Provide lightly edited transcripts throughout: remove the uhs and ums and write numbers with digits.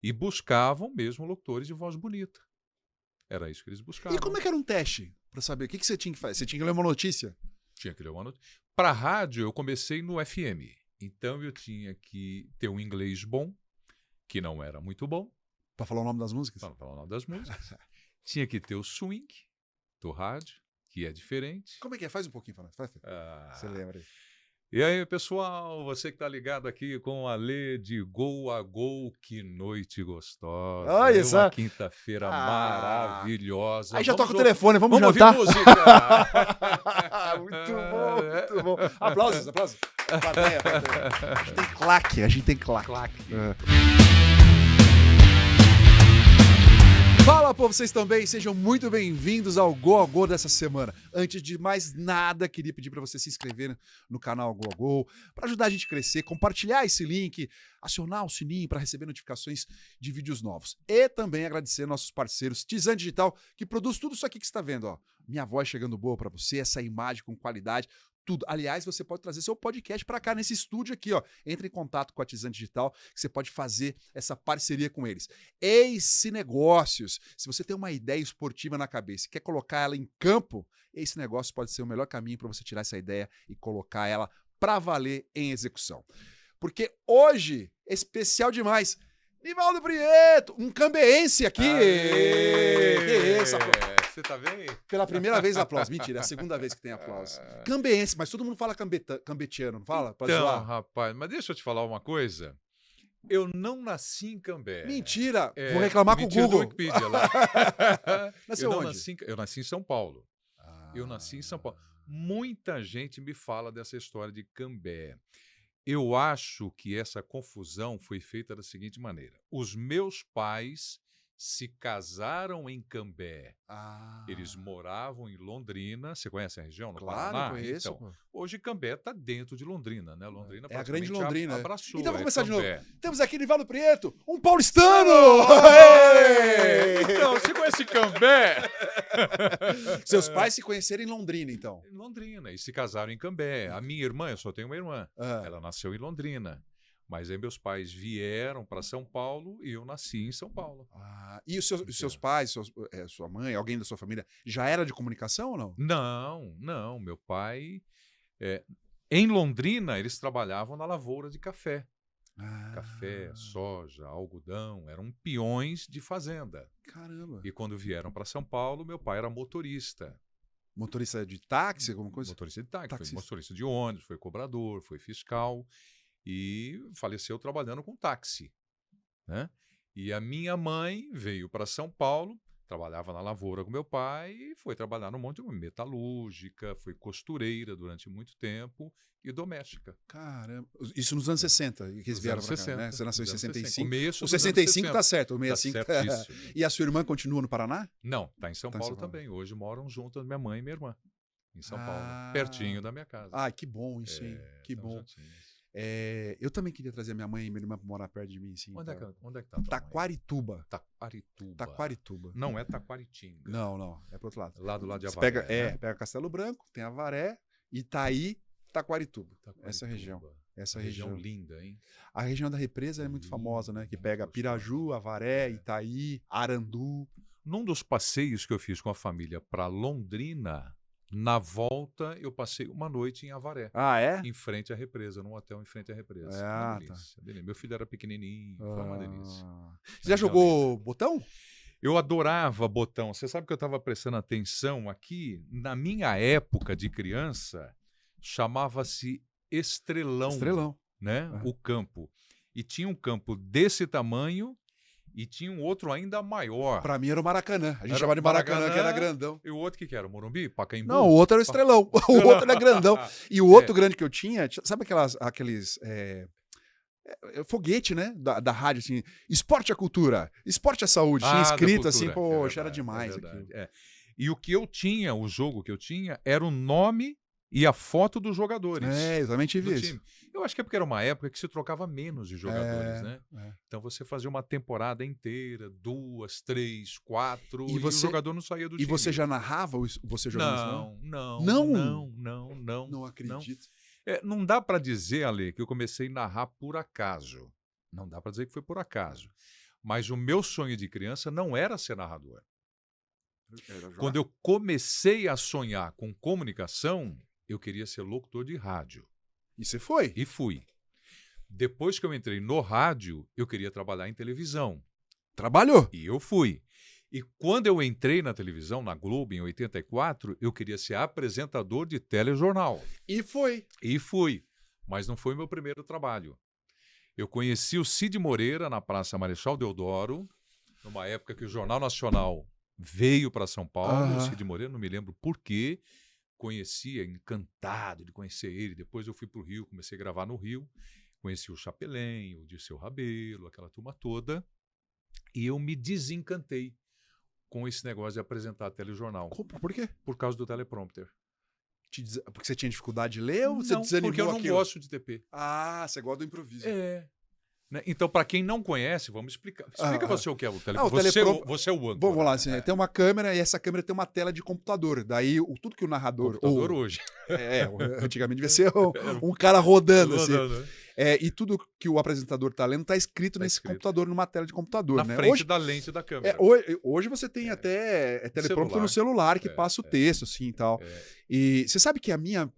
E buscavam mesmo locutores de voz bonita. Era isso que eles E buscavam. como é que era um teste? Pra saber o que você tinha que fazer? Você tinha que ler uma notícia? Tinha que ler uma notícia. Para rádio, eu comecei no FM. Então, eu tinha que ter um inglês bom, que não era muito bom, Pra falar o nome das músicas? para não falar o nome das músicas. Tinha que ter o swing do rádio, que é diferente. Como é que é? Faz um pouquinho pra nós. Você lembra aí? E aí, pessoal, você que tá ligado aqui com a Lê de Gol a Gol, que noite gostosa. Olha É só. uma quinta-feira maravilhosa. Aí já Vamos toca o telefone, vamos ouvir jantar. música. Muito bom, muito bom. Aplausos. Plateia. A gente tem claque. Claque. Fala, povo, vocês também, sejam muito bem-vindos ao Go a Go dessa semana. Antes de mais nada, queria pedir para você se inscrever no canal Go a Go, para ajudar a gente a crescer, compartilhar esse link, acionar o sininho para receber notificações de vídeos novos. E também agradecer nossos parceiros Tizan Digital, que produz tudo isso aqui que você está vendo, ó. Minha voz chegando boa para você, essa imagem com qualidade, tudo. Aliás, você pode trazer seu podcast para cá nesse estúdio aqui, ó. Entre em contato com a Tizan Digital, que você pode fazer essa parceria com eles. Ace Negócios. Se você tem uma ideia esportiva na cabeça e quer colocar ela em campo, esse negócio pode ser o melhor caminho para você tirar essa ideia e colocar ela para valer em execução. Porque hoje, especial demais, Nivaldo Prieto, um cambeense aqui. Que isso, aplauso. Você tá bem? Pela primeira vez aplauso. Mentira, é a segunda vez que tem aplauso. Cambeense, mas todo mundo fala cambetiano, não fala? Pra Então, zoar? rapaz, mas deixa eu te falar uma coisa. Eu não nasci em Cambé. Mentira! Vou reclamar com o mentira Google. do Wikipedia lá. Nasceu eu onde? Eu nasci em São Paulo. Eu nasci em São Paulo. Muita gente me fala dessa história de Cambé. Eu acho que essa confusão foi feita da seguinte maneira. Os meus pais se casaram em Cambé. Eles moravam em Londrina. Você conhece a região, no Claro, Paraná? conheço. Então, pô. hoje Cambé está dentro de Londrina, né? Londrina É a grande praticamente Londrina. abraçou. Então vamos começar de Cambé. novo. Temos aqui Nivaldo Prieto, um paulistano! Então, você conhece Cambé? Seus pais se conheceram em Londrina, então. Em Londrina, e se casaram em Cambé. A minha irmã, eu só tenho uma irmã, ela nasceu em Londrina. Mas aí meus pais vieram para São Paulo e eu nasci em São Paulo. E os seus pais, sua mãe, alguém da sua família, já era de comunicação ou não? Não. Meu pai... em Londrina, eles trabalhavam na lavoura de café. Café, soja, algodão, eram peões de fazenda. Caramba. E quando vieram para São Paulo, meu pai era motorista. Motorista de táxi, alguma coisa? Motorista de táxi, Taxista. foi motorista de ônibus, foi cobrador, foi fiscal e faleceu trabalhando com táxi, né? E a minha mãe veio para São Paulo, trabalhava na lavoura com meu pai e foi trabalhar no monte de metalúrgica, foi costureira durante muito tempo e doméstica. Caramba. Isso nos anos 60, que eles Nos vieram anos pra cá, 60, né? Você nasceu em nos anos 65. Começo O dos anos 65 tá 60. certo, o Tá 65 certíssimo. E a sua irmã continua no Paraná? Não, tá em São Tá em Paulo São Paulo. também. Hoje moram juntas minha mãe e minha irmã. Em São Paulo, pertinho da minha casa. Ai, que bom isso, hein? Que São bom. juntinhos. Eu também queria trazer minha mãe e minha irmã pra morar perto de mim, assim. Onde é que tá tua mãe? Taquarituba. Taquarituba. Não é Taquaritinga. Não, é pro outro lado. Lá do lado de Você Avaré. pega Castelo Branco, tem Avaré, Itaí, Taquarituba. Essa região. Essa região. Linda, hein? A região da Represa é muito famosa, né? Que muito pega gostosa. Piraju, Avaré, Itaí, Arandu. Num dos passeios que eu fiz com a família para Londrina, na volta eu passei uma noite em Avaré. É? Em frente à represa, num hotel em frente à represa. Ah, Uma delícia, delícia. Meu filho era pequenininho, foi uma delícia. Você já jogou botão? Eu adorava botão. Você sabe que eu estava prestando atenção aqui? Na minha época de criança, chamava-se Estrelão. Estrelão. Né? O campo. E tinha um campo desse tamanho e tinha um outro ainda maior. Pra mim era o Maracanã. A gente Era chamava de Maracanã, Maracanã. que era grandão. E o outro que era? O Morumbi? Pacaembu? Não, o outro era o Estrelão. O outro era grandão. E o outro grande que eu tinha, sabe aqueles foguete, né? Da rádio, assim, esporte é cultura, esporte é saúde. Tinha da escrito cultura. assim, poxa, verdade, era demais verdade. aquilo. E o que eu tinha, o jogo que eu tinha, era o nome e a foto dos jogadores. Eu também tive do isso. time. Eu acho que é porque era uma época que se trocava menos de jogadores, né? Então você fazia uma temporada inteira, 2, 3, 4, e o jogador não saía do time. E você já narrava você jogando? Não acredito. Não dá para dizer, Ale, que eu comecei a narrar por acaso. Não dá para dizer que foi por acaso. Mas o meu sonho de criança não era ser narrador. Era jogar. Quando eu comecei a sonhar com comunicação, eu queria ser locutor de rádio. E você foi? E fui. Depois que eu entrei no rádio, eu queria trabalhar em televisão. Trabalhou? E eu fui. E quando eu entrei na televisão, na Globo, em 84, eu queria ser apresentador de telejornal. E foi. E fui. Mas não foi meu primeiro trabalho. Eu conheci o Cid Moreira na Praça Marechal Deodoro, numa época que o Jornal Nacional veio para São Paulo. O Cid Moreira, não me lembro por quê. Conhecia, encantado de conhecer ele. Depois eu fui para o Rio, comecei a gravar no Rio. Conheci o Chapelin, o Dirceu Rabelo, aquela turma toda. E eu me desencantei com esse negócio de apresentar telejornal. Por quê? Por causa do teleprompter. Porque você tinha dificuldade de ler ou você Não, desanimou porque eu não aquilo? gosto de TP. Ah, você gosta do improviso. É. Né? Então, para quem não conhece, vamos explicar. Explica você o que é o teleprompter. Você é o âncora. Vamos lá, assim, tem uma câmera e essa câmera tem uma tela de computador. Daí, tudo que o narrador... Computador hoje. Antigamente devia ser um cara rodando, assim. Né? E tudo que o apresentador tá lendo tá escrito nesse computador, numa tela de computador. Na né? frente da lente da câmera. Hoje você tem até teleprompter no celular que passa o texto, assim, e tal. E você sabe que a minha...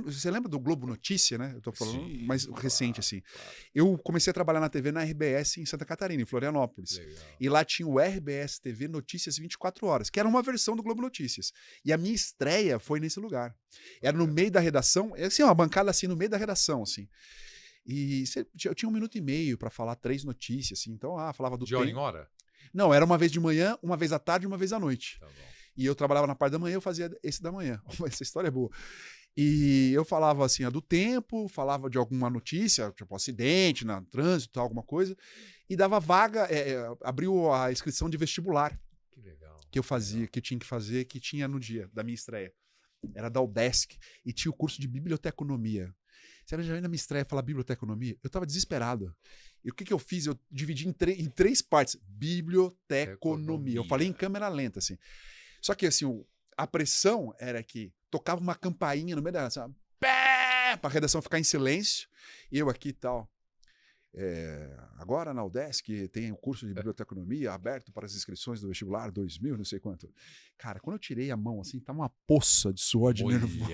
Você lembra do Globo Notícia, né? Eu tô falando mais recente, assim. Claro. Eu comecei a trabalhar na TV na RBS em Santa Catarina, em Florianópolis. Legal. E lá tinha o RBS TV Notícias 24 Horas, que era uma versão do Globo Notícias. E a minha estreia foi nesse lugar. Era no meio da redação, assim, uma bancada assim, no meio da redação, assim. E eu tinha 1 minuto e meio para falar 3 notícias, assim. Então, falava do De hora em hora? Não, era uma vez de manhã, uma vez à tarde e uma vez à noite. Tá bom. E eu trabalhava na parte da manhã, eu fazia esse da manhã. Essa história é boa. E eu falava assim, do tempo, falava de alguma notícia, tipo acidente, no trânsito, alguma coisa, e dava vaga, abriu a inscrição de vestibular. Que legal. Que eu fazia, que eu tinha que fazer, que tinha no dia da minha estreia. Era da UDESC, e tinha o curso de biblioteconomia. Você já na minha estreia falar biblioteconomia? Eu estava desesperado. E o que eu fiz? Eu dividi em 3 partes. Biblioteconomia. Eu falei em câmera lenta, assim. Só que, assim, a pressão era que tocava uma campainha no meio da redação, para a redação ficar em silêncio, e eu aqui e tal. Agora na UDESC tem o curso de biblioteconomia aberto para as inscrições do vestibular 2000, não sei quanto. Cara, quando eu tirei a mão assim, tá uma poça de suor de nervoso.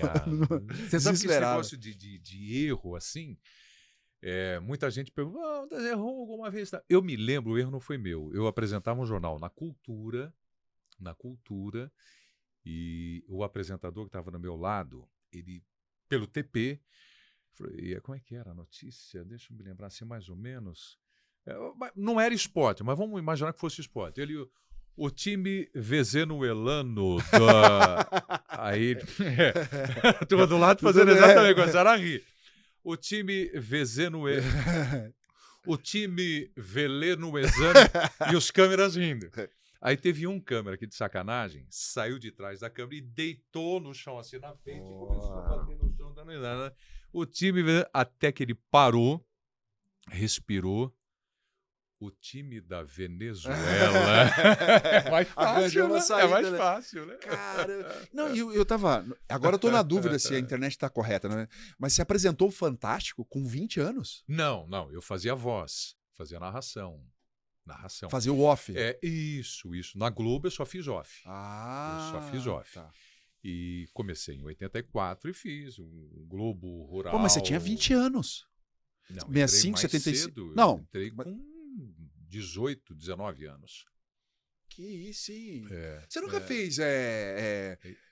Você sabe que esse negócio de erro, assim, muita gente pergunta, errou alguma vez? Eu me lembro, o erro não foi meu. Eu apresentava um jornal na Cultura, e o apresentador que estava no meu lado, ele, pelo TP, falei, como é que era a notícia? Deixa eu me lembrar assim, mais ou menos. Não era esporte, mas vamos imaginar que fosse esporte. Ele, o time venezuelano aí, a turma do lado fazendo exatamente igual, era rir. O time venezuelano, o time velenuezano e os câmeras rindo. Aí teve um câmera que, de sacanagem, saiu de trás da câmera e deitou no chão, assim, na frente, e começou a bater no chão, dando nada. O time, até que ele parou, respirou. O time da Venezuela é mais fácil, né? Saída, é mais fácil, né? Cara, não, eu tava... Agora eu tô na dúvida se a internet tá correta, né? Mas você apresentou o Fantástico com 20 anos? Não, eu fazia voz, fazia narração. Fazer o off. Isso. Na Globo eu só fiz off. Eu só fiz off. Tá. E comecei em 84 e fiz um Globo Rural. Pô, mas você tinha 20 anos. Não, 65, 75. Cedo, não. Entrei com 18, 19 anos. Que isso, hein? Você nunca fez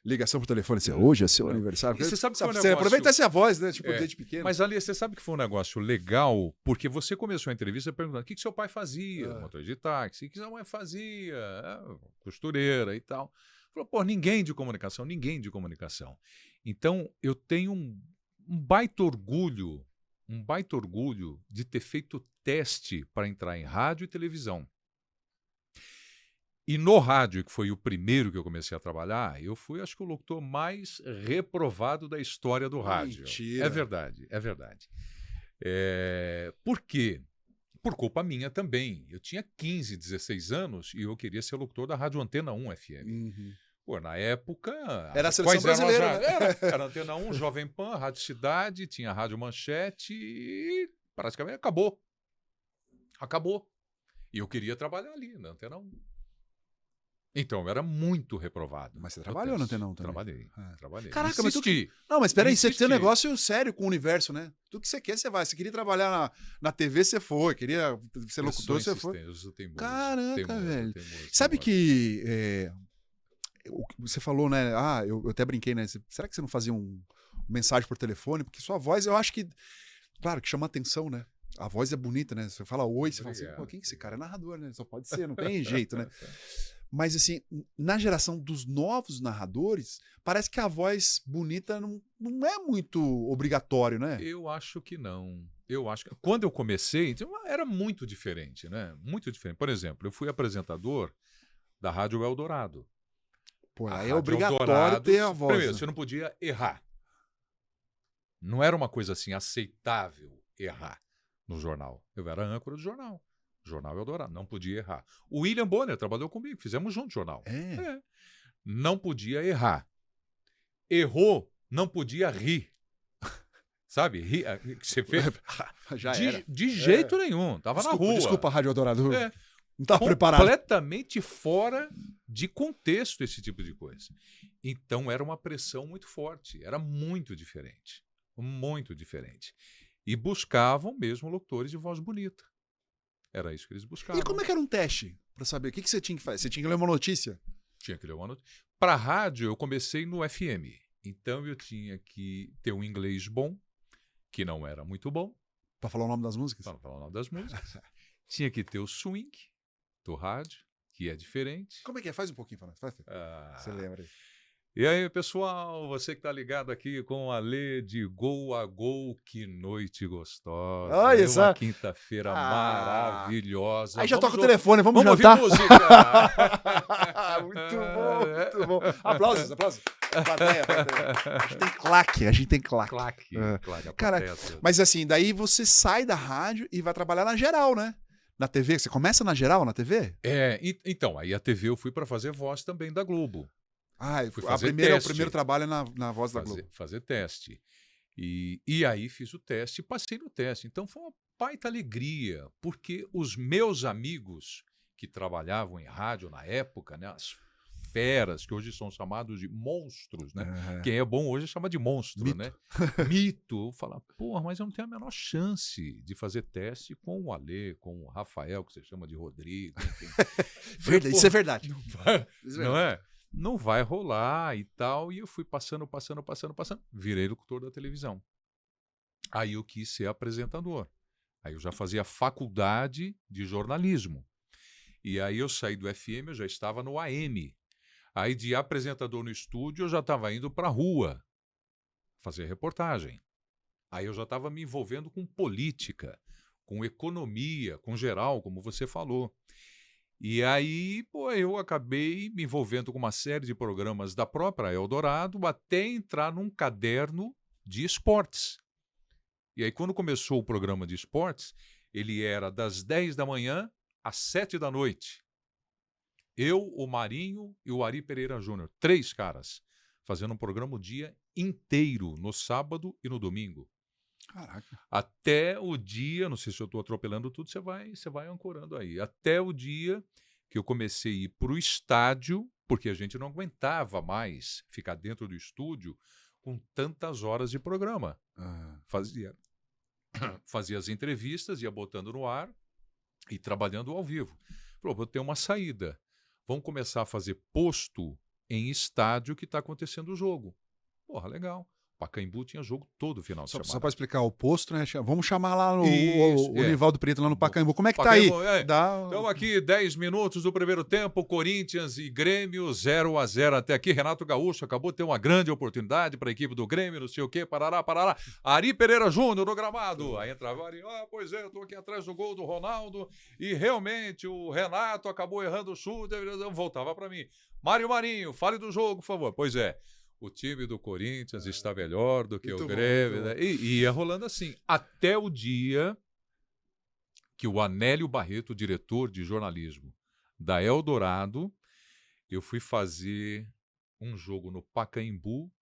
ligação por telefone? Assim, hoje é seu aniversário. E você sabe que foi um você negócio... aproveita essa voz, né? Tipo, desde pequeno. Mas ali, você sabe que foi um negócio legal, porque você começou a entrevista perguntando o que seu pai fazia, motorista de táxi, o que sua mãe fazia, costureira e tal. Falou, ninguém de comunicação. Então, eu tenho um baita orgulho de ter feito teste para entrar em rádio e televisão. E no rádio, que foi o primeiro que eu comecei a trabalhar, eu fui, acho que, o locutor mais reprovado da história do rádio. Mentira. É verdade. Por quê? Por culpa minha também. Eu tinha 15, 16 anos e eu queria ser locutor da Rádio Antena 1 FM. Uhum. Pô, na época... Era a seleção brasileira, né? Era Antena 1, Jovem Pan, Rádio Cidade, tinha Rádio Manchete e praticamente acabou. Acabou. E eu queria trabalhar ali, na Antena 1. Então, eu era muito reprovado. Mas você trabalhou na Antena 1 também? Trabalhei. Caraca, mas Insisti. Não, mas peraí, você Insisti. tem um negócio sério com o universo, né? Tudo que você quer, você vai. Você queria trabalhar na TV, você foi. Queria ser locutor, você foi. Eu sou teimoso. Caraca, velho. Teimoso. Sabe que você falou, né? Eu até brinquei, né? Será que você não fazia mensagem por telefone? Porque sua voz, eu acho que, claro, que chama atenção, né? A voz é bonita, né? Você fala oi, você fala assim, pô, quem que esse cara é narrador, né? Só pode ser, não tem jeito, né? Mas, assim, na geração dos novos narradores, parece que a voz bonita não é muito obrigatório, né? Eu acho que não. Eu acho que quando eu comecei, então, era muito diferente, né? Muito diferente. Por exemplo, eu fui apresentador da Rádio Eldorado. Pô, aí é obrigatório ter a voz. Primeiro, né? você não podia errar. Não era uma coisa assim aceitável errar no jornal. Eu era âncora do jornal. Jornal Eldorado, não podia errar. O William Bonner trabalhou comigo, fizemos junto o jornal. Não podia errar. Errou, não podia rir. Sabe? Rir, você fez. Já era. De jeito nenhum. Tava na rua. Desculpa, Rádio Eldorado. Não estava preparado. Completamente fora de contexto esse tipo de coisa. Então era uma pressão muito forte. Era muito diferente. Muito diferente. E buscavam mesmo locutores de voz bonita. Era isso que eles buscavam. E como é que era um teste? Pra saber o que você tinha que fazer? Você tinha que ler uma notícia? Tinha que ler uma notícia. Para rádio, eu comecei no FM. Então eu tinha que ter um inglês bom, que não era muito bom. Pra falar o nome das músicas? Para falar o nome das músicas. Tinha que ter o swing do rádio, que é diferente. Como é que é? Faz um pouquinho para nós. Você lembra aí? E aí, pessoal, você que está ligado aqui com a Lê de Gol a Gol, que noite gostosa. Olha isso. Uma quinta-feira maravilhosa. Aí já toca o telefone, vamos jantar. Ouvir música. Muito bom, muito bom. Aplausos. Plateia. A gente tem claque. Claque. Cara, mas assim, daí você sai da rádio e vai trabalhar na geral, né? Na TV, você começa na geral, na TV? Então, aí a TV eu fui para fazer voz também da Globo. Fui fazer o primeiro trabalho é na voz da Globo. Fazer teste. E aí fiz o teste e passei no teste. Então foi uma baita alegria, porque os meus amigos que trabalhavam em rádio na época, né, as feras, que hoje são chamados de monstros, né? Quem é bom hoje chama de monstro, Mito. né? Mito. Eu falo, porra, mas eu não tenho a menor chance de fazer teste com o Alê, com o Rafael, que você chama de Rodrigo, enfim. Isso é verdade. Não é? Não vai rolar e tal. E eu fui passando. Virei locutor da televisão. Aí eu quis ser apresentador. Aí eu já fazia faculdade de jornalismo. E aí eu saí do FM, eu já estava no AM. Aí de apresentador no estúdio, eu já estava indo para a rua fazer reportagem. Aí eu já estava me envolvendo com política, com economia, com geral, como você falou. E aí, eu acabei me envolvendo com uma série de programas da própria Eldorado até entrar num caderno de esportes. E aí, quando começou o programa de esportes, ele era das 10 da manhã às 7 da noite. Eu, o Marinho e o Ari Pereira Júnior, 3 caras, fazendo um programa o dia inteiro, no sábado e no domingo. Caraca. Até o dia, não sei se eu estou atropelando tudo, você vai ancorando aí. Até o dia que eu comecei a ir para o estádio, porque a gente não aguentava mais ficar dentro do estúdio com tantas horas de programa. Fazia as entrevistas, ia botando no ar e trabalhando ao vivo. Falou, vou ter uma saída. Vamos começar a fazer posto em estádio que está acontecendo o jogo. Porra, legal. Pacaembu tinha jogo todo final de semana. Só para explicar o posto, né? Vamos chamar lá o Nivaldo Preto lá no Pacaembu. Como é que Pacaembu, tá aí? Estamos aqui, 10 minutos do primeiro tempo, Corinthians e Grêmio, 0-0 até aqui. Renato Gaúcho acabou de ter uma grande oportunidade para a equipe do Grêmio, não sei o quê, parará. Ari Pereira Júnior no gramado. Aí entrava o Ari, pois é, eu estou aqui atrás do gol do Ronaldo e realmente o Renato acabou errando o chute, voltava para mim. Mário Marinho, fale do jogo, por favor. Pois é. O time do Corinthians está melhor do que o Grêmio. Né? E ia rolando assim. Até o dia que o Anélio Barreto, diretor de jornalismo da Eldorado, eu fui fazer um jogo no Pacaembu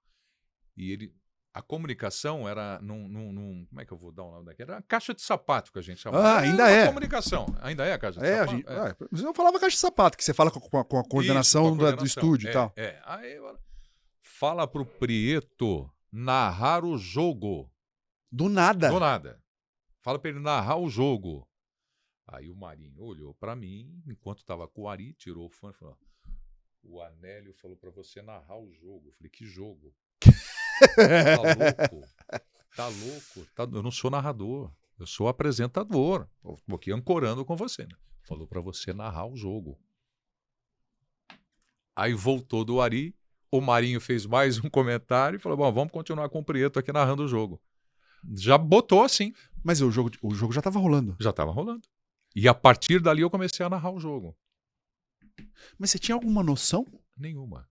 e ele A comunicação era como é que eu vou dar o nome daquele? Era a caixa de sapato que a gente chamava. Ainda é. A comunicação. Ainda é a caixa de A sapato? gente, você não falava caixa de sapato, que você fala com a coordenação, Isso, com a do estúdio e tal. Aí, fala pro Prieto narrar o jogo. Do nada. Do nada. Fala pra ele narrar o jogo. Aí o Marinho olhou pra mim, enquanto tava com o Ari, tirou o fone e falou: o Anélio falou pra você narrar o jogo. Eu falei: que jogo? Tá louco. Eu não sou narrador. Eu sou apresentador. Estou aqui ancorando com você. Né? Falou pra você narrar o jogo. Aí voltou do Ari. O Marinho fez mais um comentário e falou: bom, vamos continuar com o Prieto aqui narrando o jogo. Já botou assim. Mas o jogo já estava rolando. Já estava rolando. E a partir dali eu comecei a narrar o jogo. Mas você tinha alguma noção? Nenhuma.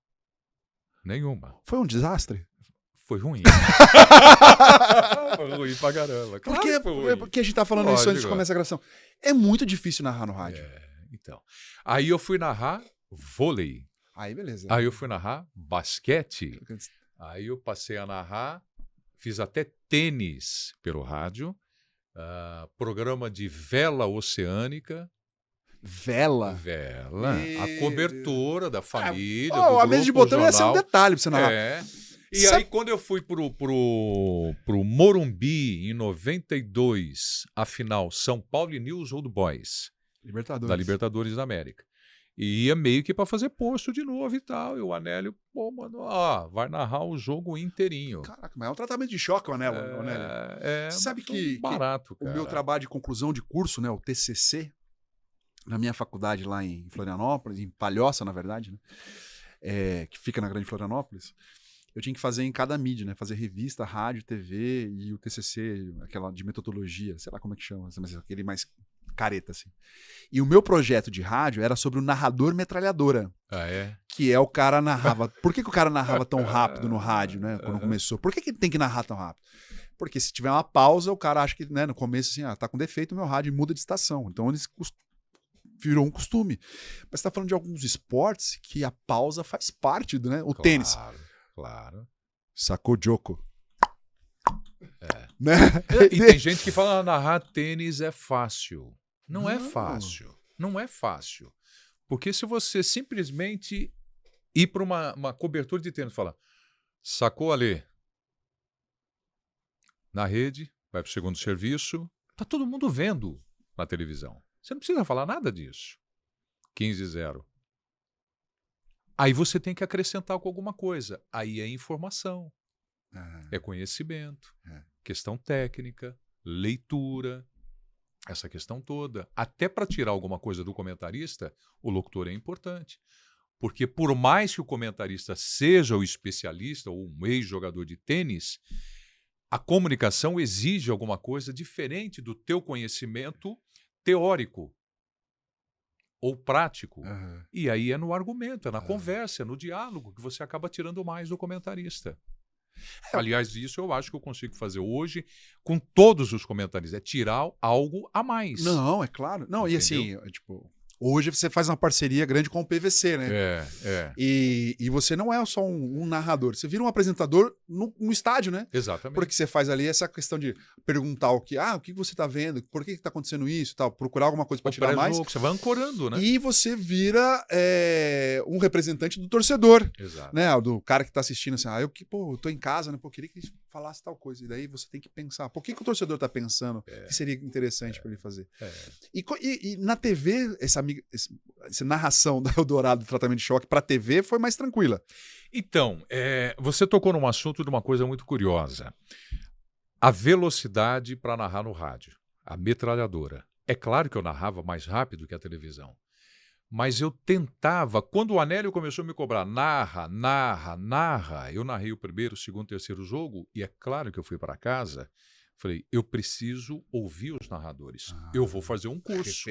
Foi um desastre? Foi ruim. Foi ruim pra caramba. Claro porque a gente tá falando isso antes de começar a gravação. É muito difícil narrar no rádio. Então. Aí eu fui narrar vôlei. Aí beleza. Aí eu fui narrar basquete. Aí eu passei a narrar, fiz até tênis pelo rádio, programa de vela oceânica. Vela? A cobertura da família. A mesa de botão ia ser um detalhe pra você narrar. E aí, quando eu fui pro Morumbi, em 92, a final São Paulo e News Old Boys. Da Libertadores da América. E ia meio que para fazer posto de novo e tal. E o Anélio, mano, vai narrar o jogo inteirinho. Caraca, mas é um tratamento de choque, o Anélio. Sabe que barato, o meu trabalho de conclusão de curso, né, o TCC, na minha faculdade lá em Florianópolis, em Palhoça, na verdade, né, que fica na Grande Florianópolis, eu tinha que fazer em cada mídia, né? Fazer revista, rádio, TV e o TCC, aquela de metodologia, sei lá como é que chama, mas aquele mais careta, assim. E o meu projeto de rádio era sobre o narrador metralhadora. Que é o cara narrava... Por que o cara narrava tão rápido no rádio, né? Quando começou? Por que tem que narrar tão rápido? Porque se tiver uma pausa, o cara acha que, né, no começo, assim, tá com defeito o meu rádio e muda de estação. Então eles virou um costume. Mas você tá falando de alguns esportes que a pausa faz parte, né? O tênis. Claro. Sacou Joko. Né? E tem gente que fala narrar tênis é fácil. Não é fácil. Não é fácil. Porque se você simplesmente ir para uma cobertura de tênis e falar: sacou, Alê? Na rede, vai para o segundo serviço, tá todo mundo vendo na televisão. Você não precisa falar nada disso. 15-0. Aí você tem que acrescentar com alguma coisa. Aí é informação, é conhecimento, questão técnica, leitura, essa questão toda. Até para tirar alguma coisa do comentarista, o locutor é importante. Porque por mais que o comentarista seja o especialista ou um ex-jogador de tênis, a comunicação exige alguma coisa diferente do teu conhecimento teórico ou prático. E aí é no argumento, é na conversa, é no diálogo que você acaba tirando mais do comentarista. Aliás, isso eu acho que eu consigo fazer hoje com todos os comentaristas. É tirar algo a mais. Não, é claro. Não, entendeu? E assim, hoje você faz uma parceria grande com o PVC, né? E você não é só um narrador, você vira um apresentador no estádio, né? Exatamente. Porque você faz ali essa questão de perguntar o que você tá vendo, por que está acontecendo isso, tal, procurar alguma coisa para tirar mais. Você vai ancorando, né? E você vira um representante do torcedor. Exato. Né? Do cara que tá assistindo assim, eu tô em casa, né? Queria que ele falasse tal coisa. E daí você tem que pensar, por que o torcedor tá pensando que seria interessante para ele fazer? E na TV, essa narração da Eldorado do tratamento de choque para TV foi mais tranquila. Então, você tocou num assunto de uma coisa muito curiosa. A velocidade para narrar no rádio, a metralhadora. É claro que eu narrava mais rápido que a televisão. Mas eu tentava, quando o Anélio começou a me cobrar, narra, eu narrei o primeiro, o segundo, o terceiro jogo, e é claro que eu fui para casa, falei, eu preciso ouvir os narradores. Eu vou fazer um curso.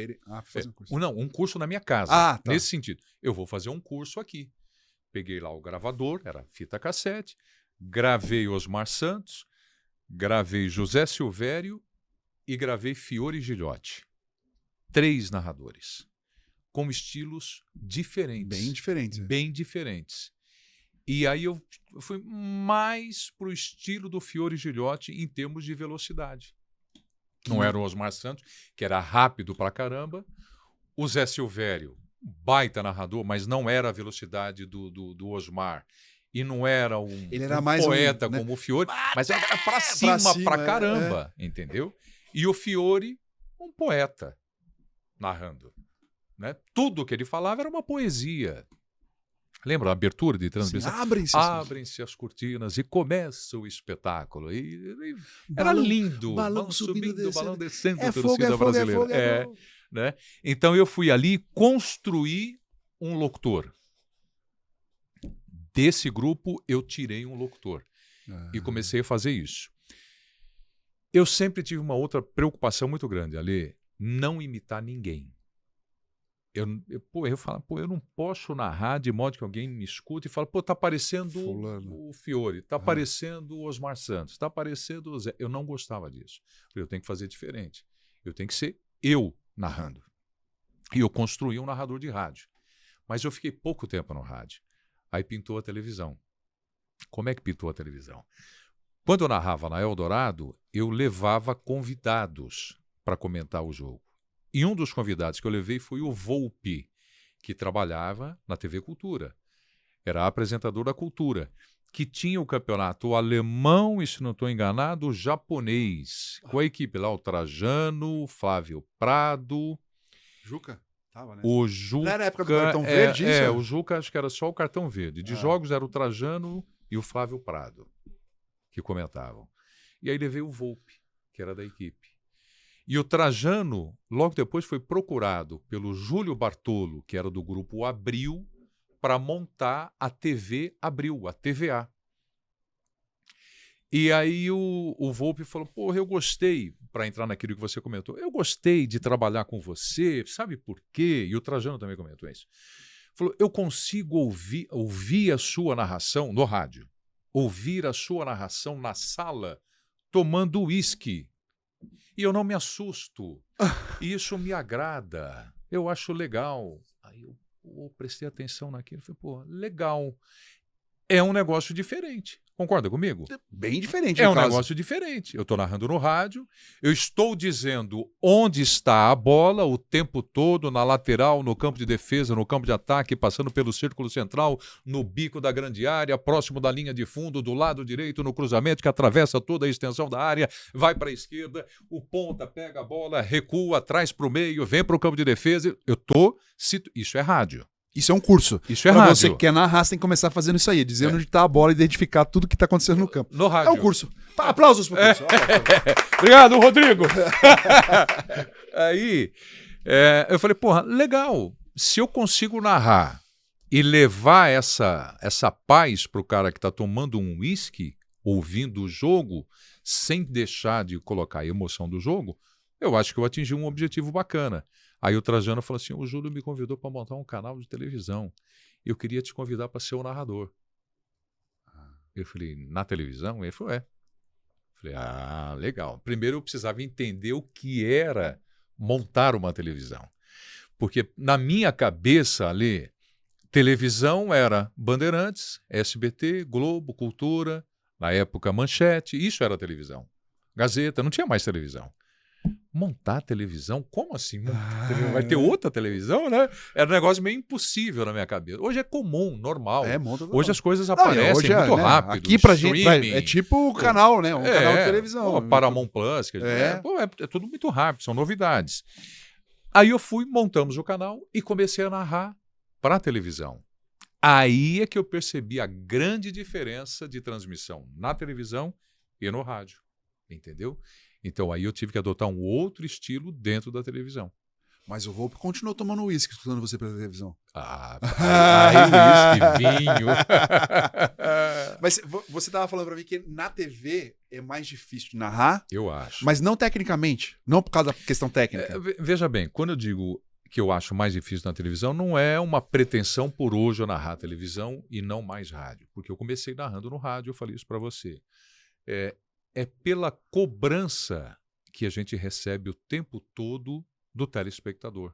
Um curso na minha casa, nesse sentido. Eu vou fazer um curso aqui. Peguei lá o gravador, era fita cassete, gravei Osmar Santos, gravei José Silvério e gravei Fiore Gilhote. 3 narradores. Com estilos diferentes. Bem diferentes. Bem diferentes. E aí eu fui mais pro estilo do Fiore Gilhote em termos de velocidade. Não era o Osmar Santos, que era rápido pra caramba. O Zé Silvério, baita narrador, mas não era a velocidade do Osmar. E não era Ele era um mais poeta né? como o Fiore, mas era pra cima, pra caramba, entendeu? E o Fiore, um poeta, narrando. Né? Tudo que ele falava era uma poesia. Lembra a abertura de transmissão? Sim, abrem-se as cortinas e começa o espetáculo. E era balão, lindo. balão subindo, balão descendo, é torcida fogo, brasileira. é fogo. Né? Então eu fui ali construir um locutor. Desse grupo eu tirei um locutor. E comecei a fazer isso. Eu sempre tive uma outra preocupação muito grande, Ale, não imitar ninguém. Eu falo, eu não posso narrar de modo que alguém me escute e fale, tá parecendo o Fiore, tá parecendo o Osmar Santos, tá parecendo o Zé. Eu não gostava disso. Eu tenho que fazer diferente. Eu tenho que ser eu narrando. E eu construí um narrador de rádio. Mas eu fiquei pouco tempo no rádio. Aí pintou a televisão. Como é que pintou a televisão? Quando eu narrava na Eldorado, eu levava convidados para comentar o jogo. E um dos convidados que eu levei foi o Volpi, que trabalhava na TV Cultura. Era apresentador da Cultura, que tinha o campeonato alemão e, se não estou enganado, o japonês. Com a equipe lá, o Trajano, Flávio Prado. Juca? Tava, né? O Juca. Não era a época do cartão verde, isso? O Juca acho que era só o cartão verde. De jogos era o Trajano e o Flávio Prado, que comentavam. E aí levei o Volpi, que era da equipe. E o Trajano, logo depois, foi procurado pelo Júlio Bartolo, que era do grupo Abril, para montar a TV Abril, a TVA. E aí o Volpi falou, eu gostei, para entrar naquilo que você comentou, eu gostei de trabalhar com você, sabe por quê? E o Trajano também comentou isso. Falou, eu consigo ouvir a sua narração no rádio, ouvir a sua narração na sala, tomando uísque. E eu não me assusto. E isso me agrada. Eu acho legal. Aí eu prestei atenção naquilo e falei, legal. É um negócio diferente. Concorda comigo? Bem diferente. É um negócio diferente. Eu estou narrando no rádio, eu estou dizendo onde está a bola o tempo todo, na lateral, no campo de defesa, no campo de ataque, passando pelo círculo central, no bico da grande área, próximo da linha de fundo, do lado direito, no cruzamento que atravessa toda a extensão da área, vai para a esquerda, o ponta pega a bola, recua, traz para o meio, vem para o campo de defesa. Isso é rádio. Isso é um curso. Isso é rádio. Pra você que quer narrar, você tem que começar fazendo isso aí, dizendo onde está a bola e identificar tudo que está acontecendo no campo. No rádio. É um curso. Aplausos pro curso. Obrigado, Rodrigo. Aí, eu falei, legal. Se eu consigo narrar e levar essa paz pro cara que está tomando um uísque, ouvindo o jogo, sem deixar de colocar a emoção do jogo, eu acho que eu atingi um objetivo bacana. Aí o Trajano falou assim, o Júlio me convidou para montar um canal de televisão. Eu queria te convidar para ser o narrador. Eu falei, na televisão? Ele falou, é. Eu falei, legal. Primeiro eu precisava entender o que era montar uma televisão. Porque na minha cabeça ali, televisão era Bandeirantes, SBT, Globo, Cultura, na época Manchete, isso era televisão. Gazeta, não tinha mais televisão. Montar televisão? Como assim? Vai ter outra televisão, né? Era um negócio meio impossível na minha cabeça. Hoje é comum, normal. Hoje as coisas aparecem muito rápido. Aqui pra gente é tipo o canal, né? Um canal de televisão. Paramount Plus. É tudo muito rápido, são novidades. Aí montamos o canal e comecei a narrar para a televisão. Aí é que eu percebi a grande diferença de transmissão na televisão e no rádio. Entendeu? Então, aí eu tive que adotar um outro estilo dentro da televisão. Mas o Volpe continuou tomando uísque, escutando você pela televisão. Aí uísque, vinho. Mas você estava falando para mim que na TV é mais difícil de narrar. Eu acho. Mas não tecnicamente, não por causa da questão técnica. Veja bem, quando eu digo que eu acho mais difícil na televisão, não é uma pretensão por hoje eu narrar televisão e não mais rádio. Porque eu comecei narrando no rádio, eu falei isso para você. É pela cobrança que a gente recebe o tempo todo do telespectador.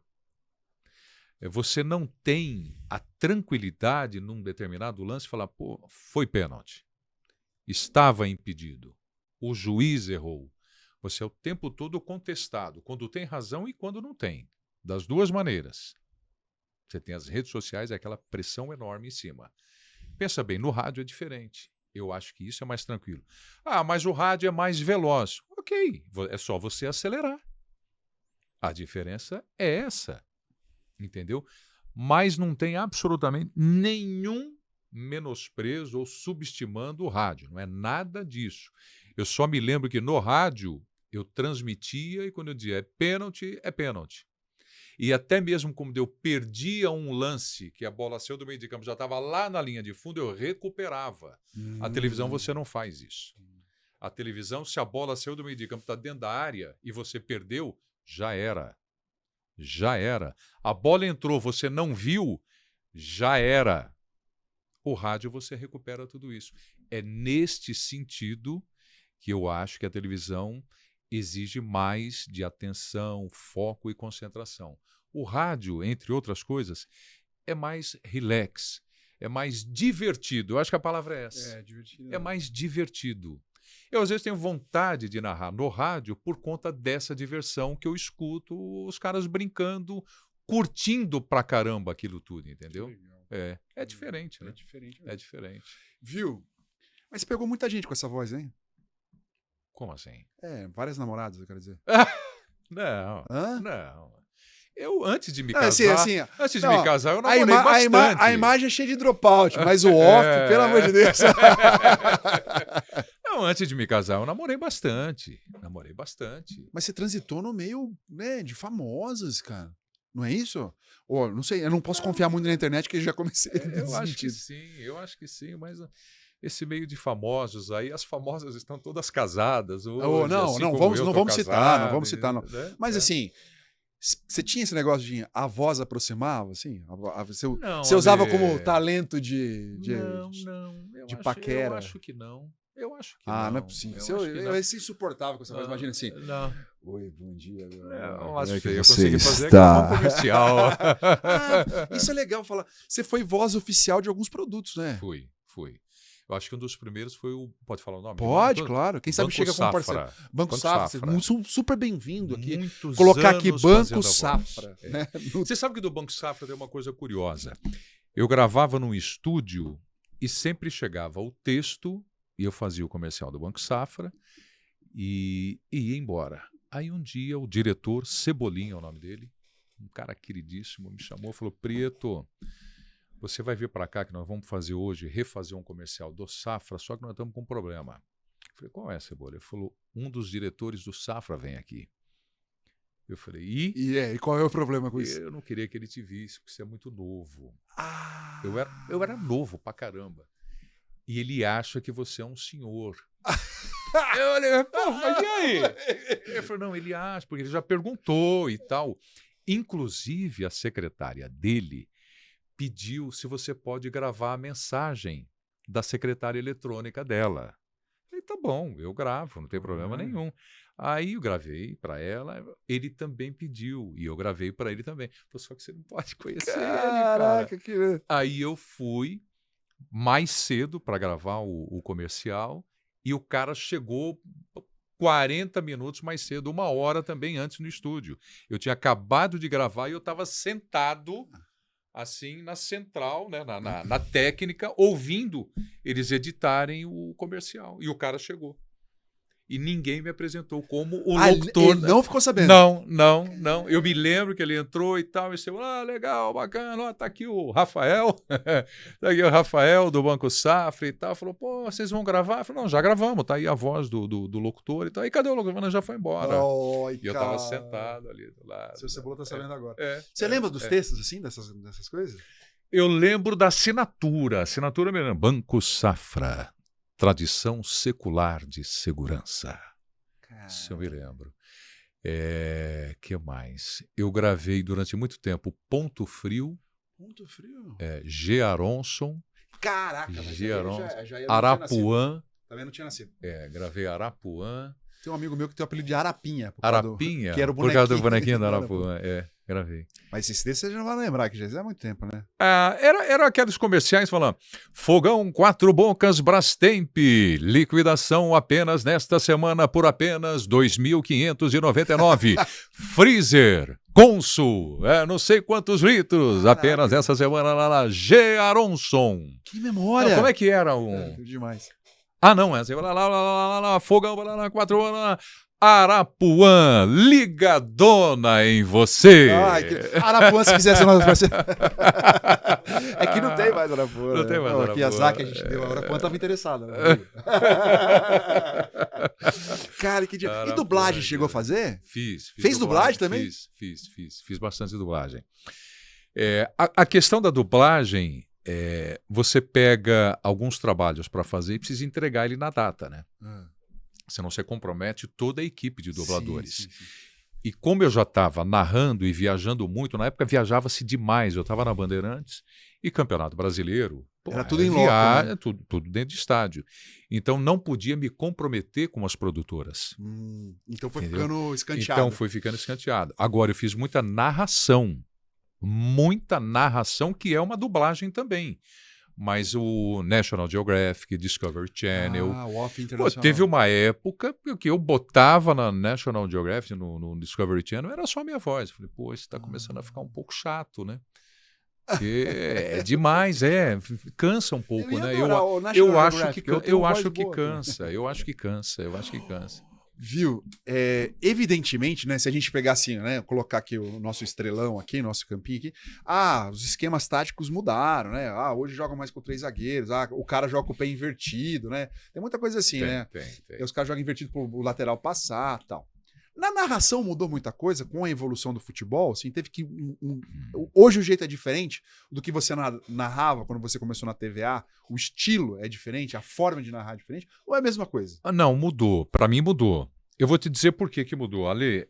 você não tem a tranquilidade num determinado lance de falar, pô, foi pênalti. Estava impedido. O juiz errou. Você é o tempo todo contestado, quando tem razão e quando não tem. Das duas maneiras. Você tem as redes sociais, é aquela pressão enorme em cima. Pensa bem, no rádio é diferente. Eu acho que isso é mais tranquilo. Ah, mas o rádio é mais veloz. Ok, é só você acelerar. A diferença é essa. Entendeu? Mas não tem absolutamente nenhum menosprezo ou subestimando o rádio. Não é nada disso. Eu só me lembro que no rádio eu transmitia e quando eu dizia é pênalti, é pênalti. E até mesmo quando eu perdia um lance, que a bola saiu do meio de campo, já estava lá na linha de fundo, eu recuperava. A televisão você não faz isso. A televisão, se a bola saiu do meio de campo, está dentro da área e você perdeu, já era. Já era. A bola entrou, você não viu, já era. O rádio você recupera tudo isso. É neste sentido que eu acho que a televisão exige mais de atenção, foco e concentração. O rádio, entre outras coisas, é mais relax, é mais divertido. Eu acho que a palavra é essa. É, divertido. É mais divertido. Eu, às vezes, tenho vontade de narrar no rádio por conta dessa diversão que eu escuto os caras brincando, curtindo pra caramba aquilo tudo, entendeu? É diferente, né? É diferente. É diferente. Viu? Mas você pegou muita gente com essa voz, hein? Como assim? Várias namoradas, eu quero dizer. Não, Hã? não. Eu, antes de me Não, casar, assim, antes de não, me casar, eu namorei bastante. A imagem é cheia de dropout, mas o off, pelo amor de Deus. Não, antes de me casar, eu namorei bastante. Namorei bastante. Mas você transitou no meio, né, de famosas, cara. Não é isso? Ou, não sei, eu não posso confiar muito na internet, que eu já comecei a Eu acho que sim, mas esse meio de famosos aí, as famosas estão todas casadas hoje, não, assim não, como vamos, eu não tô vamos casado, citar, não vamos citar, não. né? Mas assim, você tinha esse negócio de a voz aproximava, assim? Não, Você usava Ale, como talento de paquera? Eu acho que não. Eu acho que não não. é possível. Eu acho que não. É insuportável com essa voz. Imagina assim. Não. Oi, bom dia. Eu acho que que eu você consegui fazer está? aqui um comercial. Isso é legal falar. Você foi voz oficial de alguns produtos, né? Fui. Eu acho que um dos primeiros foi o... Pode falar o nome? Pode, claro. Quem sabe Banco chega como Safra. parceiro. Banco Safra. Super bem-vindo aqui. Muitos Colocar aqui anos Banco fazendo a voz. Safra. Né? Você sabe que do Banco Safra tem uma coisa curiosa. Eu gravava num estúdio e sempre chegava o texto e eu fazia o comercial do Banco Safra e ia embora. Aí um dia o diretor, Cebolinha é o nome dele, um cara queridíssimo, me chamou e falou: Prieto, você vai vir para cá que nós vamos fazer hoje, refazer um comercial do Safra, só que nós estamos com um problema. Eu falei: qual é, Cebola? Ele falou: um dos diretores do Safra vem aqui. Eu falei: e qual é o problema com isso? Eu não queria que ele te visse, porque você é muito novo. Eu era novo pra caramba. E ele acha que você é um senhor. Eu olhei: pô, mas e aí? Ele falou: não, ele acha, porque ele já perguntou e tal. Inclusive, a secretária dele pediu se você pode gravar a mensagem da secretária eletrônica dela. Eu falei: tá bom, eu gravo, não tem problema nenhum. Aí eu gravei para ela, ele também pediu, e eu gravei para ele também. Falei: só que você não pode conhecer ele, cara. Que... Aí eu fui mais cedo para gravar o comercial e o cara chegou 40 minutos mais cedo, 1 hora também antes no estúdio. Eu tinha acabado de gravar e eu estava sentado assim na central, né, na técnica, ouvindo eles editarem o comercial. E o cara chegou. E ninguém me apresentou como o locutor. Ele não ficou sabendo? Não. Eu me lembro que ele entrou e tal, e disse: legal, bacana, ó, tá aqui o Rafael, tá aqui o Rafael do Banco Safra e tal. Falou: pô, vocês vão gravar? Eu falei: não, já gravamos, tá aí a voz do locutor e tal. E cadê o locutor? Não, já foi embora. E eu tava sentado ali do lado. Seu Cebola tá sabendo agora. Você lembra dos textos, assim, dessas coisas? Eu lembro da assinatura. Assinatura mesmo. Banco Safra. Tradição secular de segurança. Se eu me lembro. Que mais? Eu gravei durante muito tempo Ponto Frio. Ponto Frio? G. Aronson. Caraca, G. Aronson. Arapuã. Também não tinha nascido. Gravei Arapuã. Tem um amigo meu que tem o apelido de Arapinha. Arapinha? Que era o bonequinho. Por causa do bonequinho da Arapuã. Gravei. Mas esse desse você já não vai lembrar, que já é há muito tempo, né? Era aqueles comerciais falando: Fogão 4 Bocas Brastemp, liquidação apenas nesta semana por apenas R$ 2.599. Freezer, Consul, não sei quantos litros, Caraca. apenas essa semana lá na G. Aronson. Que memória! Não, como é que era um... demais. Não, é assim, lá, Fogão, lá, 4 lá, Arapuã, ligadona em você. Arapuã, se quisesse nosso parceiro. É que não tem mais Arapuã. Não tem mais Arapuã. Arapuã. Aqui a gente deu, a Arapuã estava interessada. Cara, que dia. E dublagem chegou a fazer? Fiz Fez dublagem também? Fiz bastante dublagem. A questão da dublagem, você pega alguns trabalhos para fazer e precisa entregar ele na data, né? Senão você compromete toda a equipe de dubladores. Sim. E como eu já estava narrando e viajando muito, na época viajava-se demais. Eu estava na Bandeirantes e Campeonato Brasileiro. Era tudo em loco, né? tudo dentro de estádio. Então não podia me comprometer com as produtoras. Então foi ficando escanteado. Então foi ficando escanteado. Agora eu fiz muita narração. Muita narração, que é uma dublagem também. Mas o National Geographic, Discovery Channel... o Off Internacional. Teve uma época que eu botava na National Geographic, no Discovery Channel, era só a minha voz. Eu falei, pô, isso está começando a ficar um pouco chato, né? Porque é demais, cansa um pouco, né? Eu acho que cansa. Viu? Evidentemente, né? Se a gente pegar assim, né? Colocar aqui o nosso estrelão aqui, nosso campinho aqui. Os esquemas táticos mudaram, né? Hoje jogam mais com 3 zagueiros. O cara joga com o pé invertido, né? Tem muita coisa assim, né? Tem. E os caras jogam invertido pro lateral passar e tal. Na narração mudou muita coisa com a evolução do futebol, assim, teve que... Hoje o jeito é diferente do que você narrava quando você começou na TVA, o estilo é diferente, a forma de narrar é diferente, ou é a mesma coisa? Não, mudou. Para mim mudou. Eu vou te dizer por que mudou, Ale.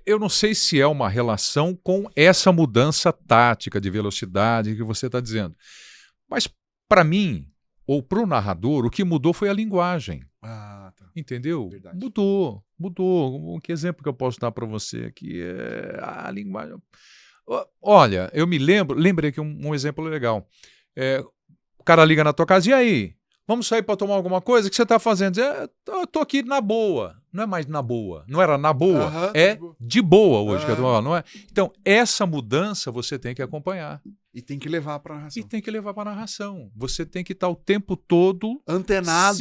Eu não sei se é uma relação com essa mudança tática de velocidade que você está dizendo, mas para mim, ou para o narrador, o que mudou foi a linguagem. Tá. Entendeu? Verdade. Mudou. Que exemplo que eu posso dar para você aqui? A linguagem. Olha, eu lembrei aqui um exemplo legal. O cara liga na tua casa, e aí? Vamos sair para tomar alguma coisa? O que você está fazendo? Eu tô aqui na boa. Não é mais na boa. Não era na boa. É de boa hoje. Não é? Então, essa mudança você tem que acompanhar. E tem que levar para a narração. Você tem que estar o tempo todo antenado,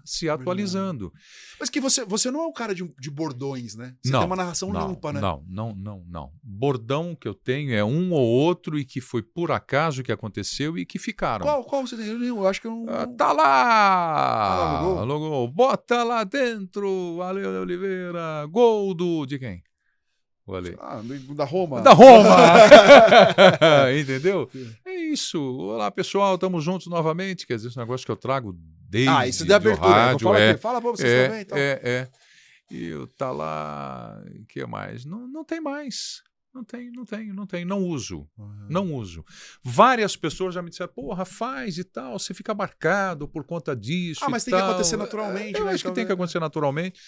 se atualizando. Mas que você não é o cara de bordões, né? Você tem uma narração limpa, né? Não. Bordão que eu tenho é um ou outro e que foi por acaso que aconteceu e que ficaram. Qual você tem? Eu acho que eu não... Tá lá! Alô, bota lá dentro, Ale Oliveira. Gol de quem? Da Roma. Da Roma! Entendeu? É isso. Olá, pessoal, estamos juntos novamente. Quer dizer, esse negócio que eu trago desde isso de abertura. Rádio, fala pra vocês também. Então. E eu tá lá... O que mais? Não tem mais. Não tem. Não uso. Não uso. Várias pessoas já me disseram, porra, faz e tal, você fica marcado por conta disso. Mas tem que acontecer naturalmente. Eu acho que tem que acontecer naturalmente.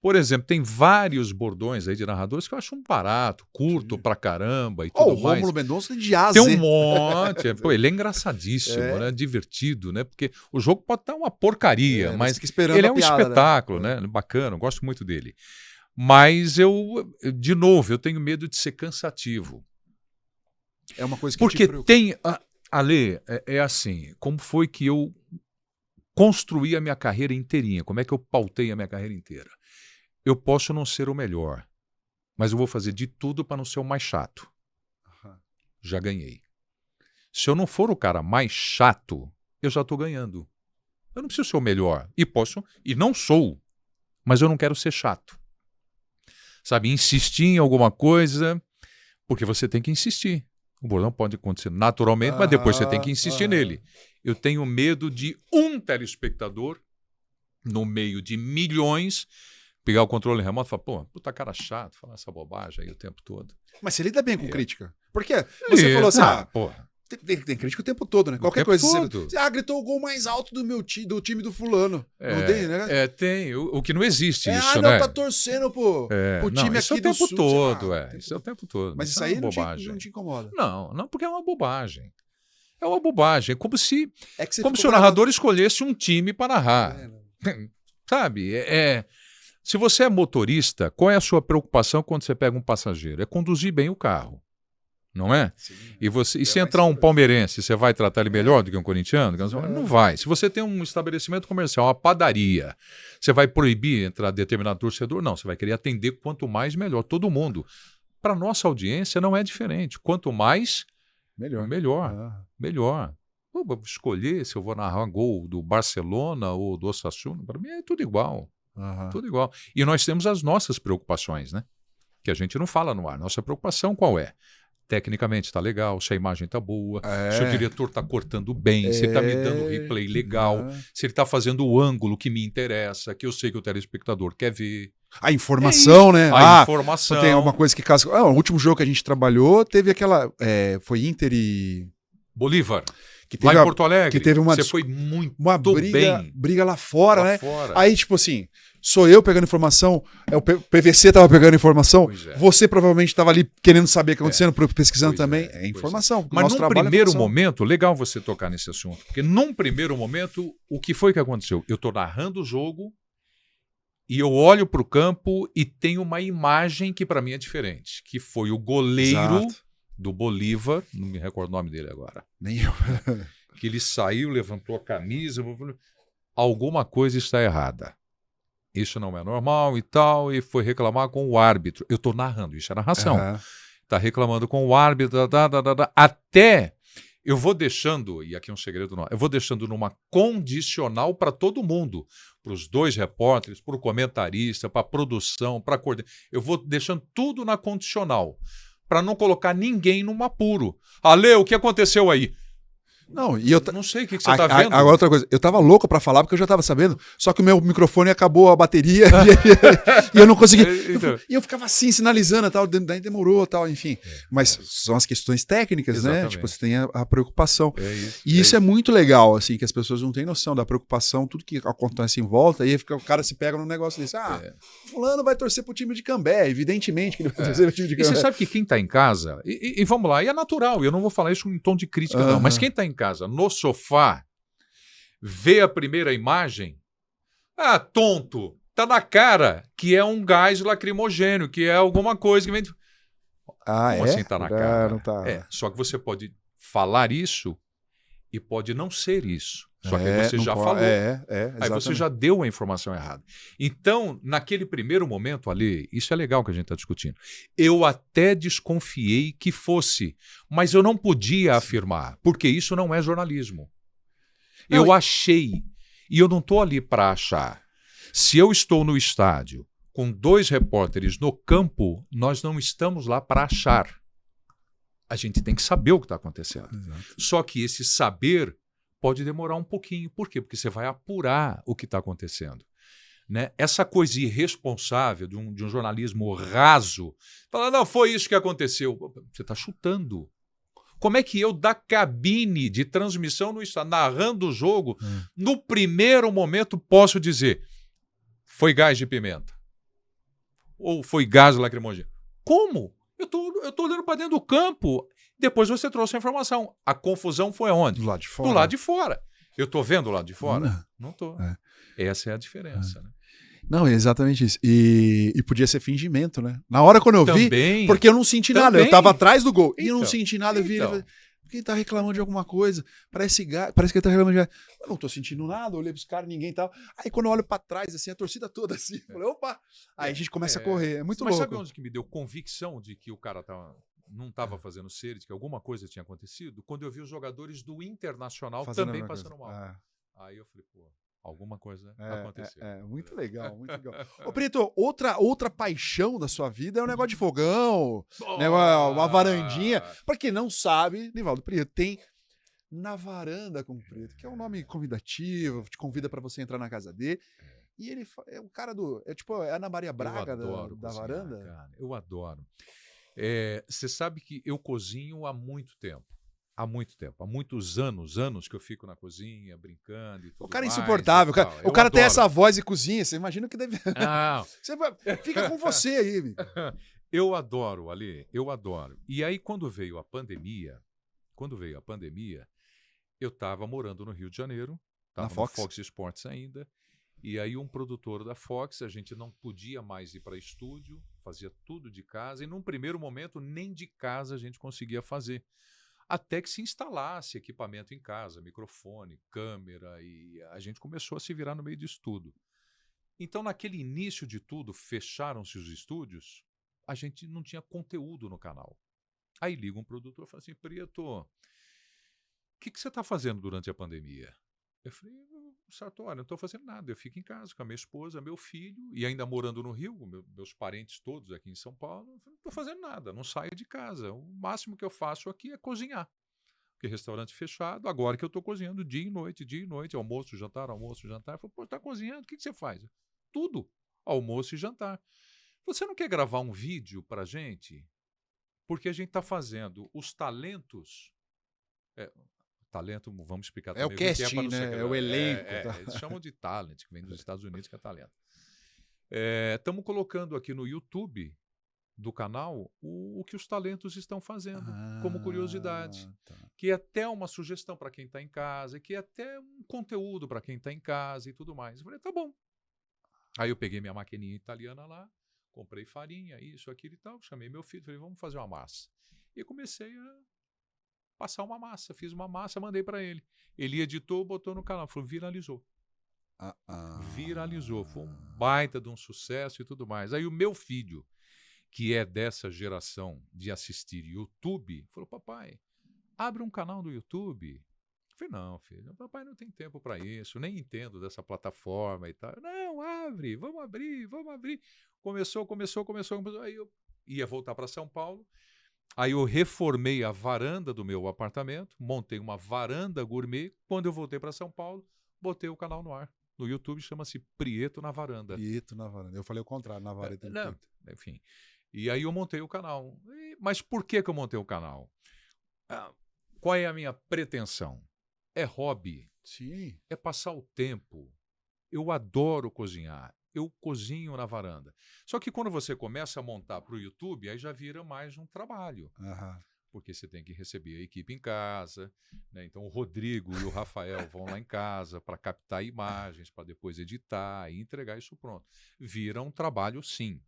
Por exemplo, tem vários bordões aí de narradores que eu acho um barato, curto pra caramba e tudo mais. O Rômulo Mendonça de A a Z. Tem um monte. Ele é engraçadíssimo, né? Divertido, né? Porque o jogo pode estar uma porcaria, mas ele é um espetáculo, né? Bacana, eu gosto muito dele. Mas de novo, eu tenho medo de ser cansativo. É uma coisa que porque tem... Ale, é assim, como foi que eu construí a minha carreira inteirinha? Como é que eu pautei a minha carreira inteira? Eu posso não ser o melhor, mas eu vou fazer de tudo para não ser o mais chato. Já ganhei. Se eu não for o cara mais chato, eu já estou ganhando. Eu não preciso ser o melhor. E não sou, mas eu não quero ser chato. Sabe, insistir em alguma coisa, porque você tem que insistir. O bordão pode acontecer naturalmente, mas depois você tem que insistir nele. Eu tenho medo de um telespectador, no meio de milhões, pegar o controle remoto e falar, pô, puta cara chato, falar essa bobagem aí o tempo todo. Mas você lida bem com crítica. Por quê? Você falou assim, Tem crítica o tempo todo, né? Qualquer tempo coisa. todo. Você gritou o gol mais alto do time do fulano. Não tem, né? Tem. O que não existe isso, não, né? tá torcendo pro time isso aqui é o do tempo sul. todo, Isso é o tempo todo. Mas isso é aí uma bobagem. não te incomoda. Não, porque é uma bobagem. É uma bobagem. É como se o narrador escolhesse um time para narrar. Sabe? Se você é motorista, qual é a sua preocupação quando você pega um passageiro? É conduzir bem o carro. Não é? Sim, e se entrar um palmeirense, você vai tratar ele melhor do que um corintiano? Não vai. Se você tem um estabelecimento comercial, uma padaria, você vai proibir entrar determinado torcedor? Não, você vai querer atender quanto mais, melhor. Todo mundo. Para nossa audiência não é diferente. Quanto mais, melhor. Vou escolher se eu vou narrar gol do Barcelona ou do Osasuna. Para mim é tudo igual. Tudo igual. E nós temos as nossas preocupações, né? Que a gente não fala no ar. Nossa preocupação qual é? Tecnicamente está legal, se a imagem está boa, se o diretor está cortando bem, se ele está me dando replay legal, se ele está fazendo o ângulo que me interessa, que eu sei que o telespectador quer ver. A informação, né? A informação. Tem alguma coisa que caso. O último jogo que a gente trabalhou teve aquela. Foi Inter e. Bolívar. Que teve lá em Porto Alegre. Que teve você foi muito briga lá fora, lá né? Fora. Aí, tipo assim, sou eu pegando informação, o PVC tava pegando informação, você provavelmente estava ali querendo saber o que estava acontecendo, pesquisando também. É informação. Mas num primeiro momento, legal você tocar nesse assunto, porque num primeiro momento, o que foi que aconteceu? Eu estou narrando o jogo e eu olho para o campo e tem uma imagem que para mim é diferente, que foi o goleiro do Bolívar, não me recordo o nome dele agora. Nem eu. Que ele saiu, levantou a camisa, alguma coisa está errada. Isso não é normal e tal, e foi reclamar com o árbitro. Eu estou narrando, isso é narração. Está reclamando com o árbitro, até eu vou deixando, e aqui é um segredo não, eu vou deixando numa condicional para todo mundo, para os dois repórteres, para o comentarista, para a produção, para a coordenação. Eu vou deixando tudo na condicional, para não colocar ninguém num apuro. Ale, o que aconteceu aí? Não, e eu não sei o que você está vendo. Agora outra coisa, eu tava louco pra falar porque eu já tava sabendo, só que o meu microfone acabou a bateria e eu não consegui. Então. E eu ficava assim, sinalizando e tal, daí demorou e tal, enfim. Mas são as questões técnicas, né? Tipo, você tem a preocupação. E isso é muito legal, assim, que as pessoas não têm noção da preocupação, tudo que acontece em volta, e o cara se pega num negócio desse. Fulano vai torcer pro time de Cambé, evidentemente que ele vai torcer pro time de Cambé. E você sabe que quem tá em casa, e vamos lá, e é natural, eu não vou falar isso em tom de crítica, não, mas quem tá em casa, no sofá, vê a primeira imagem, tonto, tá na cara que é um gás lacrimogêneo, que é alguma coisa que vem... Como assim tá na cara? Não tá. Só que você pode falar isso e pode não ser isso. Só que aí você já falou. Aí você já deu a informação errada. Então, naquele primeiro momento ali, isso é legal que a gente está discutindo. Eu até desconfiei que fosse, mas eu não podia afirmar, porque isso não é jornalismo. Eu achei, e eu não estou ali para achar. Se eu estou no estádio com 2 repórteres no campo, nós não estamos lá para achar. A gente tem que saber o que está acontecendo. Exato. Só que esse saber pode demorar um pouquinho. Por quê? Porque você vai apurar o que está acontecendo. Né? Essa coisa irresponsável de um jornalismo raso, falar, não, foi isso que aconteceu. Você está chutando. Como é que eu, da cabine de transmissão no estádio, narrando o jogo, no primeiro momento posso dizer, foi gás de pimenta? Ou foi gás lacrimogêneo? Como? Eu tô olhando para dentro do campo. Depois você trouxe a informação. A confusão foi aonde? Do lado de fora. Do lado de fora. Eu tô vendo o lado de fora? Não tô. Essa é a diferença. Né? Não, é exatamente isso. E podia ser fingimento, né? Na hora quando eu vi, porque eu não senti nada. Eu tava atrás do gol e eu não senti nada. Eu vi ele. Quem tá reclamando de alguma coisa? Parece que ele tá reclamando de... Eu não tô sentindo nada, olhei pros caras, ninguém tal. Aí quando eu olho pra trás, assim, a torcida toda assim, eu falei, opa! Aí a gente começa a correr, é muito louco. Mas sabe onde que me deu convicção de que o cara não estava fazendo série, de que alguma coisa tinha acontecido? Quando eu vi os jogadores do Internacional também passando mal. Aí eu falei, pô, alguma coisa aconteceu. Muito legal, muito legal. Ô, Preto, outra paixão da sua vida é o negócio de fogão, uma varandinha. Pra quem não sabe, Nivaldo Preto tem Na Varanda com o Preto, que é um nome convidativo, te convida pra você entrar na casa dele. E ele é um cara é a Ana Maria Braga da varanda. Cara, eu adoro. Você sabe que eu cozinho há muito tempo. Há muito tempo, há muitos anos que eu fico na cozinha, brincando e tudo O cara é mais insuportável. e tal. O Eu cara tem adoro. essa voz e cozinha, você imagina que deve... Não, Fica com você aí, amigo. eu adoro, Ale, eu adoro. E aí, quando veio a pandemia, eu estava morando no Rio de Janeiro, Na estava no Fox? Fox Sports ainda, e aí um produtor da Fox, a gente não podia mais ir para estúdio, fazia tudo de casa, e num primeiro momento nem de casa a gente conseguia fazer. Até que se instalasse equipamento em casa, microfone, câmera, e a gente começou a se virar no meio disso tudo. Então, naquele início de tudo, fecharam-se os estúdios, a gente não tinha conteúdo no canal. Aí liga um produtor e fala assim, Prieto, o que você está fazendo durante a pandemia? Eu falei, Sartori, não estou fazendo nada, eu fico em casa com a minha esposa, meu filho, e ainda morando no Rio, meus parentes todos aqui em São Paulo, eu falei, não estou fazendo nada, não saio de casa, o máximo que eu faço aqui é cozinhar. Porque restaurante fechado, agora que eu estou cozinhando dia e noite, almoço, jantar. Eu falei, pô, está cozinhando, o que você faz? Tudo, almoço e jantar. Você não quer gravar um vídeo para gente? Porque a gente está fazendo os talentos. Talento, vamos explicar É o também o que é para casting, não ser. né? É o elenco. Tá? Eles chamam de talent, que vem dos Estados Unidos, que é talento. Estamos colocando aqui no YouTube do canal o que os talentos estão fazendo, como curiosidade. Tá. Que é até uma sugestão para quem está em casa, que é até um conteúdo para quem está em casa e tudo mais. Eu falei, tá bom. Aí eu peguei minha maquininha italiana lá, comprei farinha, isso, aquilo e tal, chamei meu filho, falei, vamos fazer uma massa. E comecei a passar uma massa, fiz uma massa, mandei para ele. Ele editou, botou no canal, falou, viralizou. Viralizou, foi um baita de um sucesso e tudo mais. Aí o meu filho, que é dessa geração de assistir YouTube, falou, papai, abre um canal no YouTube. Eu falei, não, filho, papai não tem tempo para isso, nem entendo dessa plataforma e tal. Não, abre, vamos abrir, vamos abrir. Começou. Aí eu ia voltar para São Paulo. Aí eu reformei a varanda do meu apartamento, montei uma varanda gourmet. Quando eu voltei para São Paulo, botei o canal no ar. No YouTube chama-se Prieto na Varanda. Prieto na varanda. Eu falei o contrário, na varanda tem Não, Prieto. enfim. E aí eu montei o canal. Mas por que eu montei o canal? Qual é a minha pretensão? É hobby. Sim. É passar o tempo. Eu adoro cozinhar. Eu cozinho na varanda. Só que quando você começa a montar para o YouTube, aí já vira mais um trabalho. Porque você tem que receber a equipe em casa, né? Então o Rodrigo e o Rafael vão lá em casa para captar imagens, para depois editar e entregar isso pronto. Vira um trabalho, sim.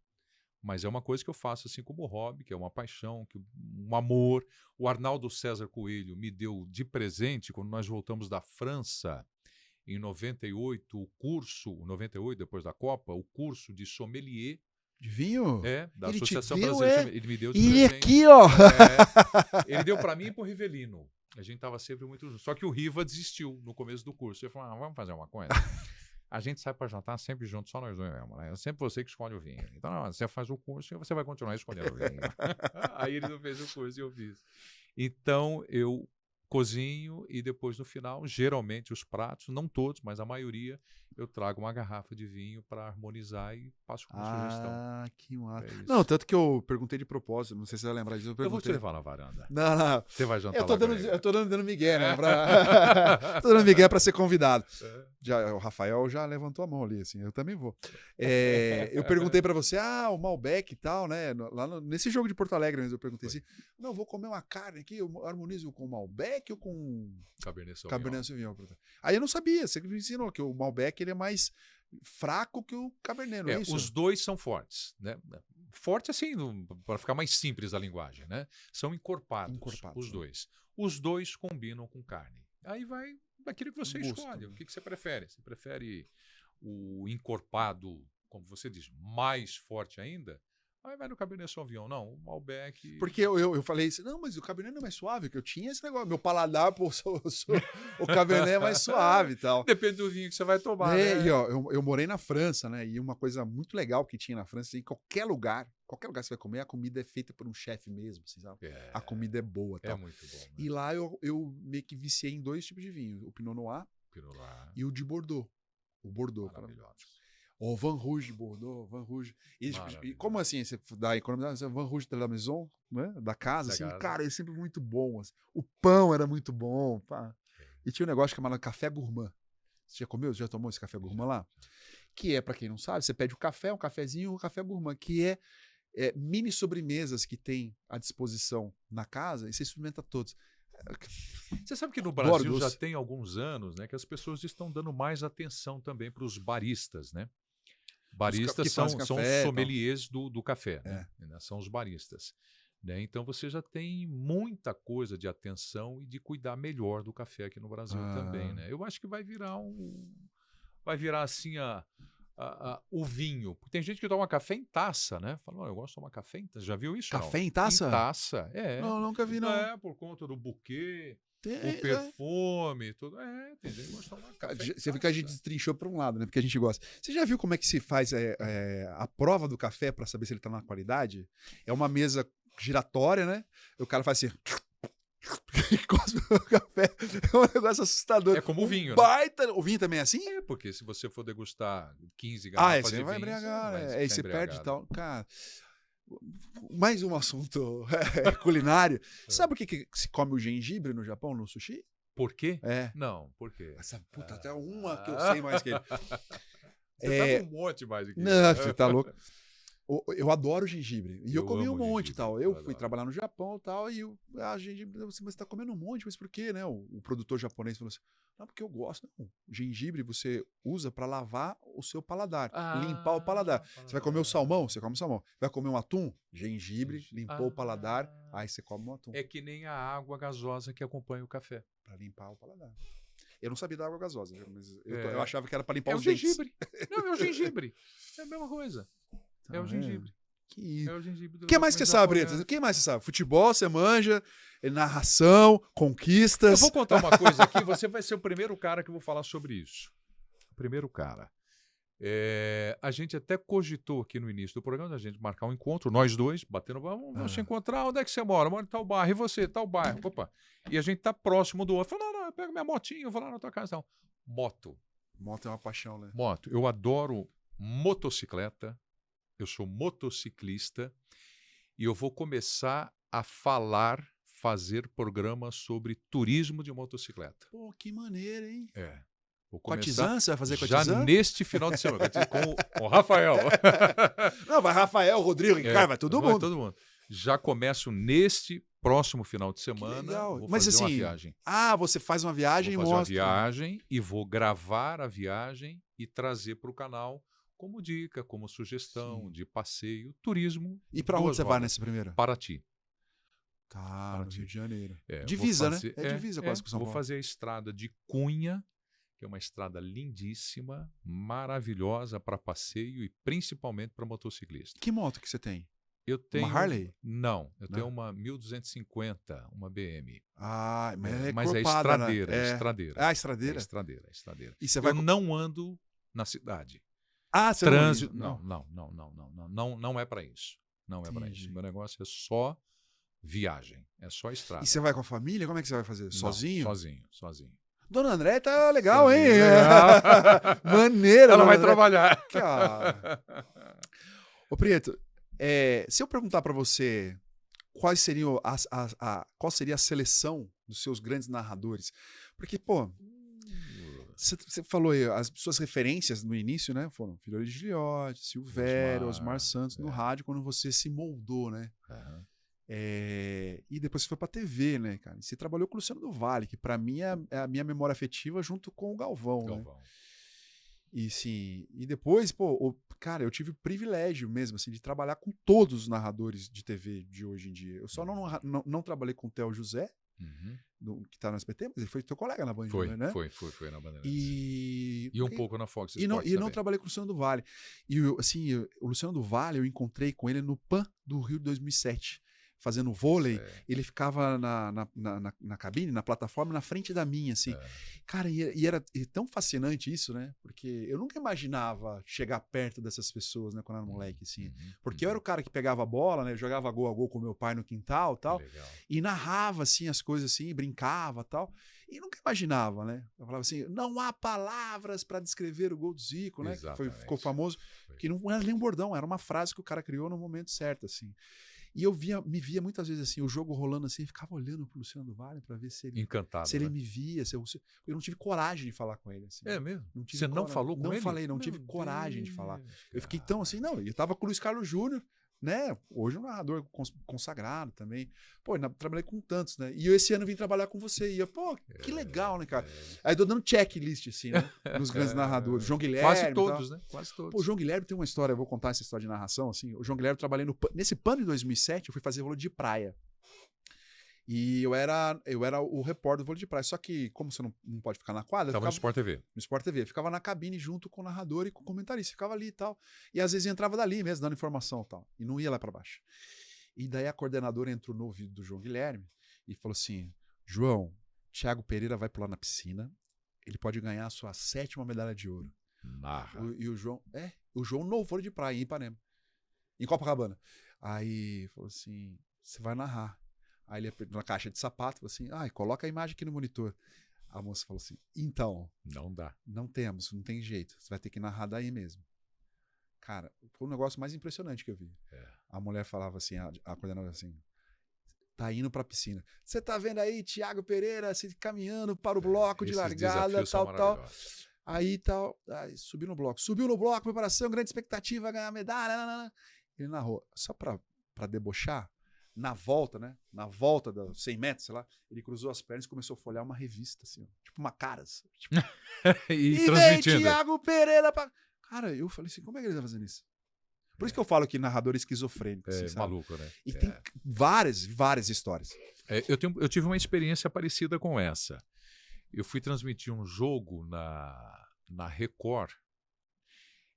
Mas é uma coisa que eu faço assim como hobby, que é uma paixão, um amor. O Arnaldo César Coelho me deu de presente, quando nós voltamos da França, em 98, o curso, 98, depois da Copa, o curso de sommelier. De vinho? Da ele Associação deu, Brasileira. Ele me deu de E presente. aqui, ó. Ele deu para mim e para o Rivelino. A gente estava sempre muito junto. Só que o Riva desistiu no começo do curso. Ele falou, vamos fazer uma coisa? A gente sai para jantar sempre junto, só nós dois mesmo, né? É sempre você que escolhe o vinho. Então, não, você faz o curso e você vai continuar escolhendo o vinho. Aí ele não fez o curso e eu fiz. Então, eu cozinho e depois no final, geralmente os pratos, não todos, mas a maioria, eu trago uma garrafa de vinho para harmonizar e passo como sugestão. Que massa. É Não, tanto que eu perguntei de propósito, não sei se você vai lembrar disso. Eu vou te levar na varanda. Não. Você vai jantar eu tô lá dando, comigo. eu tô dando migué, né? Tô dando migué pra ser convidado. Já, o Rafael já levantou a mão ali, assim, eu também vou. Eu perguntei pra você, o Malbec e tal, né? Nesse jogo de Porto Alegre mesmo, eu perguntei assim, não, vou comer uma carne aqui, eu harmonizo com Malbec ou com Cabernet Sauvignon? Aí eu não sabia, você me ensinou que o Malbec ele é mais fraco que o Cabernet, não é isso? Os dois são fortes, né? Forte assim, para ficar mais simples a linguagem, né? São encorpados os dois. Os dois combinam com carne. Aí vai daquilo que você escolhe. O que você prefere? Você prefere o encorpado, como você diz, mais forte ainda? Aí vai no Cabernet Sauvignon. Não, o Malbec... Porque eu falei assim, não, mas o Cabernet não é mais suave, que eu tinha esse negócio. Meu paladar, pô, o Cabernet é mais suave e tal. Depende do vinho que você vai tomar, né? E ó, eu morei na França, né? E uma coisa muito legal que tinha na França, em qualquer lugar que você vai comer, a comida é feita por um chefe mesmo, assim, sabe? A comida é boa. Tal. É muito bom. Né? E lá eu meio que viciei em dois tipos de vinho, o Pinot Noir e o de Bordeaux. O Bordeaux. Maravilhoso. O Van Rouge de Bordeaux, Van Rouge. E Maravilha. como assim, você dá economia, Van Rouge de la Maison, né? Da casa, Da assim, casa. cara, é sempre muito bom. Assim. O pão era muito bom. Pá. E tinha um negócio chamado café gourmand. Você já comeu? Você já tomou esse café gourmand lá? Que é, pra quem não sabe, você pede um café, um cafezinho, um café gourmand, que é mini sobremesas que tem à disposição na casa e você experimenta todos. Você sabe que no Adoro Brasil já doce. tem alguns anos, né, que as pessoas estão dando mais atenção também para os baristas, né? Baristas que fazem são café e tal. sommeliers do café, né? São os baristas. Né? Então você já tem muita coisa de atenção e de cuidar melhor do café aqui no Brasil também, né? Eu acho que vai virar assim o vinho. Porque tem gente que toma café em taça, né? Fala, "Não, eu gosto de tomar café em taça." Já viu isso? Café não? em taça? Em taça, é. Não, nunca vi, não. É, por conta do buquê, Tem, o perfume, tudo. É, tem gente que gosta de tomar café em Você viu que a gente taça. destrinchou para um lado, né? Porque a gente gosta. Você já viu como é que se faz a prova do café para saber se ele tá na qualidade? É uma mesa giratória, né? O cara faz assim. Cospe o café. É um negócio assustador. É como o vinho, né? Baita. O vinho também é assim? É, porque se você for degustar 15 Ah, garrafas você de vai vinho, embriagar. você vai Aí ficar você perde e embriagado. tal. Cara, mais um assunto culinário. Sabe o que se come o gengibre no Japão, no sushi? Por quê? É. Não, por quê? Essa puta, até uma que eu sei mais que ele. Você tá com um monte mais aqui. Não, você tá louco. Eu adoro gengibre. E eu comi um amo monte e gengibre, tal. eu Eu fui adoro. trabalhar no Japão e tal. E gengibre, você tá comendo um monte, mas por quê, né? O produtor japonês falou assim: não, porque eu gosto. Não. Gengibre você usa pra lavar o seu paladar, limpar o paladar. Você vai comer o salmão, você come o salmão. Vai comer um atum? Gengibre, limpou o paladar, aí você come um atum. É que nem a água gasosa que acompanha o café. Pra limpar o paladar. Eu não sabia da água gasosa, mas É. eu achava que era pra limpar É o os dentes. gengibre. Não, é o gengibre. É a mesma coisa. É o gengibre. Que É o gengibre. O que mais que você sabe, Brito? O que mais você sabe? Futebol, você manja, narração, conquistas. Eu vou contar uma coisa aqui, você vai ser o primeiro cara que eu vou falar sobre isso. O primeiro cara. A gente até cogitou aqui no início do programa a gente marcar um encontro, nós dois, batendo, vamos se encontrar, onde é que você mora? Eu moro em tal bairro, e você, tal bairro, opa. E a gente tá próximo do outro. Falou, não, eu pego minha motinha, eu vou lá na tua casa. Não. Moto. Moto é uma paixão, né? Moto. Eu adoro motocicleta, eu sou motociclista e eu vou começar a fazer programas sobre turismo de motocicleta. Pô, que maneiro, hein? Vou Com a começar Tizan? Você vai fazer com a já Tizan? neste final de semana, com o Rafael. Não, vai Rafael, Rodrigo, Ricardo, vai todo vai mundo. todo mundo. Já começo neste próximo final de Que semana. legal. Vou Mas fazer uma assim, viagem. você faz uma viagem Vou e fazer uma mostra. viagem e vou gravar a viagem e trazer para o canal como dica, como sugestão de passeio, turismo. E pra onde duas você vai rodas. nessa primeira? Paraty. Tá, no Rio de Janeiro. Vou Divisa, fazer- né? É divisa quase com São Vou Paulo. fazer a estrada de Cunha, que é uma estrada lindíssima, maravilhosa para passeio e principalmente para motociclista. Que moto que você tem? Eu tenho Harley? Não, eu Não? tenho uma 1250, uma BM. Ah, mas ela é Mas é cropada, estradeira, né? é estradeira. Ah, estradeira? É estradeira, é estradeira. E você Eu vai... não ando na cidade. Ah, você Trânsito, não... não é para isso. Não é para isso. Entendi. Meu negócio é só viagem, é só estrada. E você vai com a família? Como é que você vai fazer? Não, Sozinho? Sozinho. Dona André tá legal, Sozinho, hein? legal. Maneira, Ela Dona vai André. trabalhar. Cara. Ô, Prieto, se eu perguntar pra você quais seriam qual seria a seleção dos seus grandes narradores? Porque, pô, você falou aí, as suas referências no início, né? Foram Filho de Giliotti, Silvério, Osmar Santos, no rádio, quando você se moldou, né? Aham. E depois você foi pra TV, né, cara? E você trabalhou com o Luciano do Vale, que pra mim é a minha memória afetiva junto com o Galvão, né? E sim, e depois, pô, cara, eu tive o privilégio mesmo, assim, de trabalhar com todos os narradores de TV de hoje em dia. Eu só não trabalhei com o Theo José, que tá no SBT, mas ele foi teu colega na Band, né? Foi na Bandeirantes. E um pouco na Fox E não Sports também. trabalhei com o Luciano do Vale. E, assim, o Luciano do Vale, eu encontrei com ele no PAN do Rio de 2007. fazendo vôlei, ele ficava na cabine, na plataforma, na frente da minha, assim. Cara, e era tão fascinante isso, né? Porque eu nunca imaginava chegar perto dessas pessoas, né, quando eu era moleque, assim. Porque eu era o cara que pegava a bola, né? Eu jogava gol a gol com meu pai no quintal e tal. E narrava, assim, as coisas, assim, brincava e tal. E nunca imaginava, né? Eu falava assim, não há palavras para descrever o gol do Zico, né? Ficou famoso, que não era nem um bordão, era uma frase que o cara criou no momento certo, assim. E eu me via muitas vezes assim, o jogo rolando assim, e ficava olhando pro Luciano do Vale para ver se ele, encantado, se ele me via, eu não tive coragem de falar com ele. Assim, é mesmo? Você não falou com ele? Não falei, não tive coragem de falar. Eu fiquei tão assim, não, eu tava com o Luiz Carlos Júnior, né? Hoje um narrador consagrado também. Pô, trabalhei com tantos, né? E eu esse ano vim trabalhar com você. E eu, pô, que legal, né, cara? Aí tô dando checklist, assim, né? Nos grandes narradores. João Guilherme. Quase todos, né? Quase todos. Pô, o João Guilherme tem uma história, eu vou contar essa história de narração, assim. O João Guilherme, trabalhei nesse PAN de 2007, eu fui fazer vôlei de praia. E eu era o repórter do vôlei de praia. Só que, como você não pode ficar na quadra... Tava no Sport TV. No Sport TV. Ficava na cabine junto com o narrador e com o comentarista. Ficava ali e tal. E às vezes entrava dali mesmo, dando informação e tal. E não ia lá pra baixo. E daí a coordenadora entrou no ouvido do João Guilherme e falou assim, João, Thiago Pereira vai pular na piscina. Ele pode ganhar a sua 7ª medalha de ouro. Narra. E o João no vôlei de praia, em Ipanema. Em Copacabana. Aí falou assim, você vai narrar. Aí ele na caixa de sapato falou assim, coloca a imagem aqui no monitor. A moça falou assim, então... Não dá. Não tem jeito. Você vai ter que narrar daí mesmo. Cara, foi o negócio mais impressionante que eu vi. A mulher falava assim, a coordenadora assim, tá indo pra piscina. Você tá vendo aí Thiago Pereira se caminhando para o bloco de largada, tal. Aí subiu no bloco, preparação, grande expectativa, ganhar medalha. Ele narrou. Só pra debochar, na volta, né? Na volta dos 100 metros, sei lá, ele cruzou as pernas e começou a folhear uma revista, assim, tipo uma Caras. Tipo, e transmitindo. Thiago Pereira pra... Cara, eu falei assim, como é que ele tá fazendo isso? Por isso que eu falo que narrador é esquizofrênico. Assim, sabe? Maluco, né? E tem várias histórias. Eu tive uma experiência parecida com essa. Eu fui transmitir um jogo na Record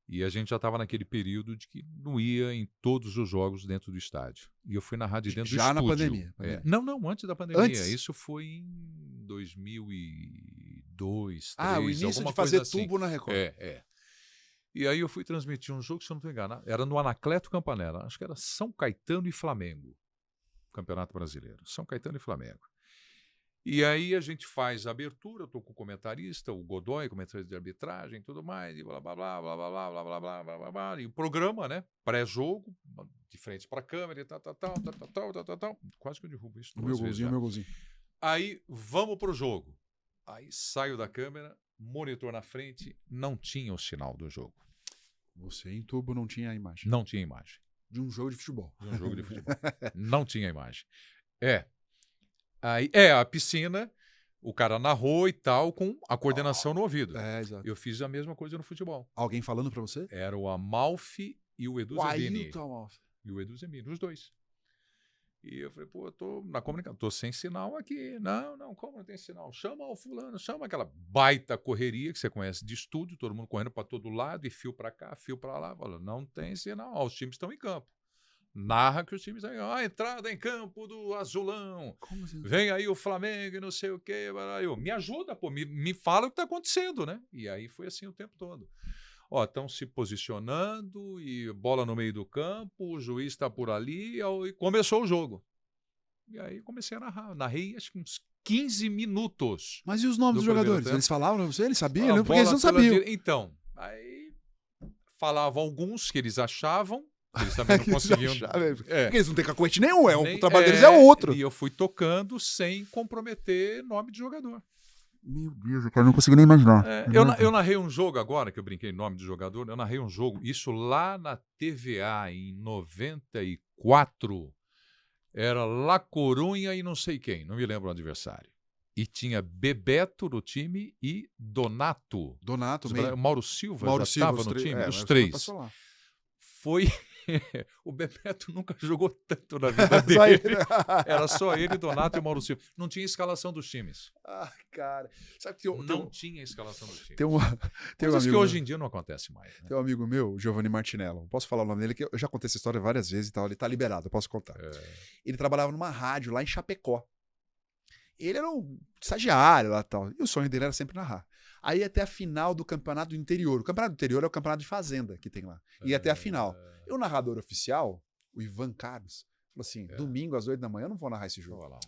e a gente já estava naquele período de que não ia em todos os jogos dentro do estádio. E eu fui narrar de dentro do estúdio. Já na pandemia? Não, antes da pandemia. Antes? Isso foi em 2002, 2003. O início de fazer tubo na Record. E aí eu fui transmitir um jogo, se eu não estou enganado, era no Anacleto Campanella. Acho que era São Caetano e Flamengo. Campeonato Brasileiro. São Caetano e Flamengo. E aí a gente faz a abertura, eu estou com o comentarista, o Godoy, comentarista de arbitragem e tudo mais, e blá, blá, blá, blá, blá, blá, blá, blá, blá, blá, blá, blá, e o programa, né, pré-jogo, de frente para a câmera e tal. Quase que eu derrubo isso duas vezes. Meu golzinho. Aí, vamos pro jogo. Aí saio da câmera, monitor na frente, não tinha o sinal do jogo. Você em tubo não tinha a imagem? Não tinha imagem. De um jogo de futebol. De um jogo de futebol. Não tinha imagem. Aí, a piscina, o cara narrou e tal, com a coordenação no ouvido. Exato. Eu fiz a mesma coisa no futebol. Alguém falando pra você? Era o Amalfi e o Edu Zebini. Amalfi. E o Edu Zebini, os dois. E eu falei, pô, eu tô na comunicação, tô sem sinal aqui. Não, como não tem sinal? Chama o fulano, chama aquela baita correria que você conhece de estúdio, todo mundo correndo para todo lado, e fio para cá, fio para lá. Fala, não tem sinal, os times estão em campo. Narra que os times estão a entrada em campo do Azulão. Como assim? Vem aí o Flamengo e não sei o quê. Me ajuda, pô, me fala o que tá acontecendo, né? E aí foi assim o tempo todo. Estão se posicionando e bola no meio do campo, o juiz está por ali e começou o jogo. E aí comecei a narrar. Narrei acho que uns 15 minutos. Mas e os nomes dos jogadores? Eles falavam pra você? Eles sabiam? Porque eles não sabiam. Então, aí falavam alguns que eles achavam. Eles também não conseguiam. Porque eles não têm cacuete nenhum. O trabalho deles é outro. E eu fui tocando sem comprometer nome de jogador. Meu Deus, eu não consigo nem imaginar. Eu narrei um jogo agora, que eu brinquei em nome de jogador, eu narrei um jogo, isso lá na TVA, em 94, era La Corunha e não sei quem, não me lembro o adversário. E tinha Bebeto no time e Donato. Donato, meio. Mauro Silva já estava no time, os três. Foi o Bebeto nunca jogou tanto na vida Só ele, dele. né? Era só ele, Donato e Mauro Silva. Não tinha escalação dos times. Ah, cara. Sabe que Não tinha escalação dos times. tem um Coisas que amigo hoje meu- em dia não acontece mais. Né? Tem um amigo meu, Giovanni Martinello. Posso falar o nome dele? Que eu já contei essa história várias vezes e tal. Ele tá liberado, eu posso contar. Ele trabalhava numa rádio lá em Chapecó. Ele era um estagiário lá e tal. E o sonho dele era sempre narrar. Aí ia até a final do campeonato do interior. O campeonato do interior é o campeonato de fazenda que tem lá. Ia até a final. E o narrador oficial, o Ivan Carlos, falou assim: domingo às 8 da manhã eu não vou narrar esse jogo.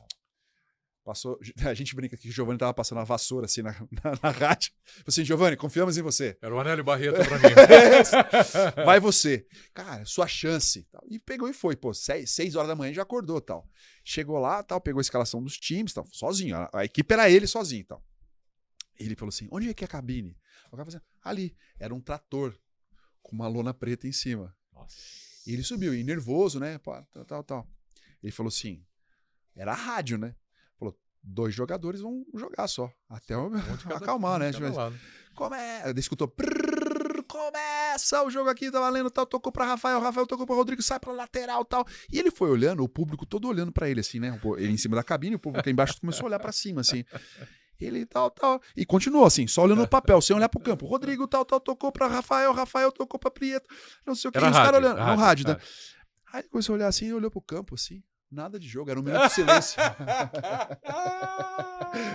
Passou, a gente brinca que o Giovanni tava passando a vassoura assim na rádio. Falei assim: Giovanni, confiamos em você. Era o Anélio Barreto pra mim. Vai você. Cara, sua chance. E pegou e foi. Pô, 6 horas da manhã já acordou tal. Chegou lá, tal, pegou a escalação dos times, tal, sozinho. A equipe era ele sozinho, tal. Ele falou assim: onde é que é a cabine? O cara falou assim: ali. Era um trator com uma lona preta em cima. Nossa. E ele subiu, e nervoso, né? Pô, tal. Ele falou assim: era a rádio, né? Falou: 2 jogadores vão jogar só. Até eu acalmar, né? Ele escutou: começa o jogo aqui, tá valendo, tal. Tocou pra Rafael tocou pra Rodrigo, sai pra lateral, tal. E ele foi olhando, o público todo olhando pra ele, assim, né? Ele em cima da cabine, o público aí embaixo começou a olhar pra cima, assim. Ele tal. E continuou assim, só olhando o papel, sem olhar pro campo. Rodrigo tal, tocou pra Rafael tocou pra Prieto. Não sei o que, os caras olhando. No rádio, né? Aí ele começou a olhar assim, olhou pro campo assim, nada de jogo, era um minuto de silêncio.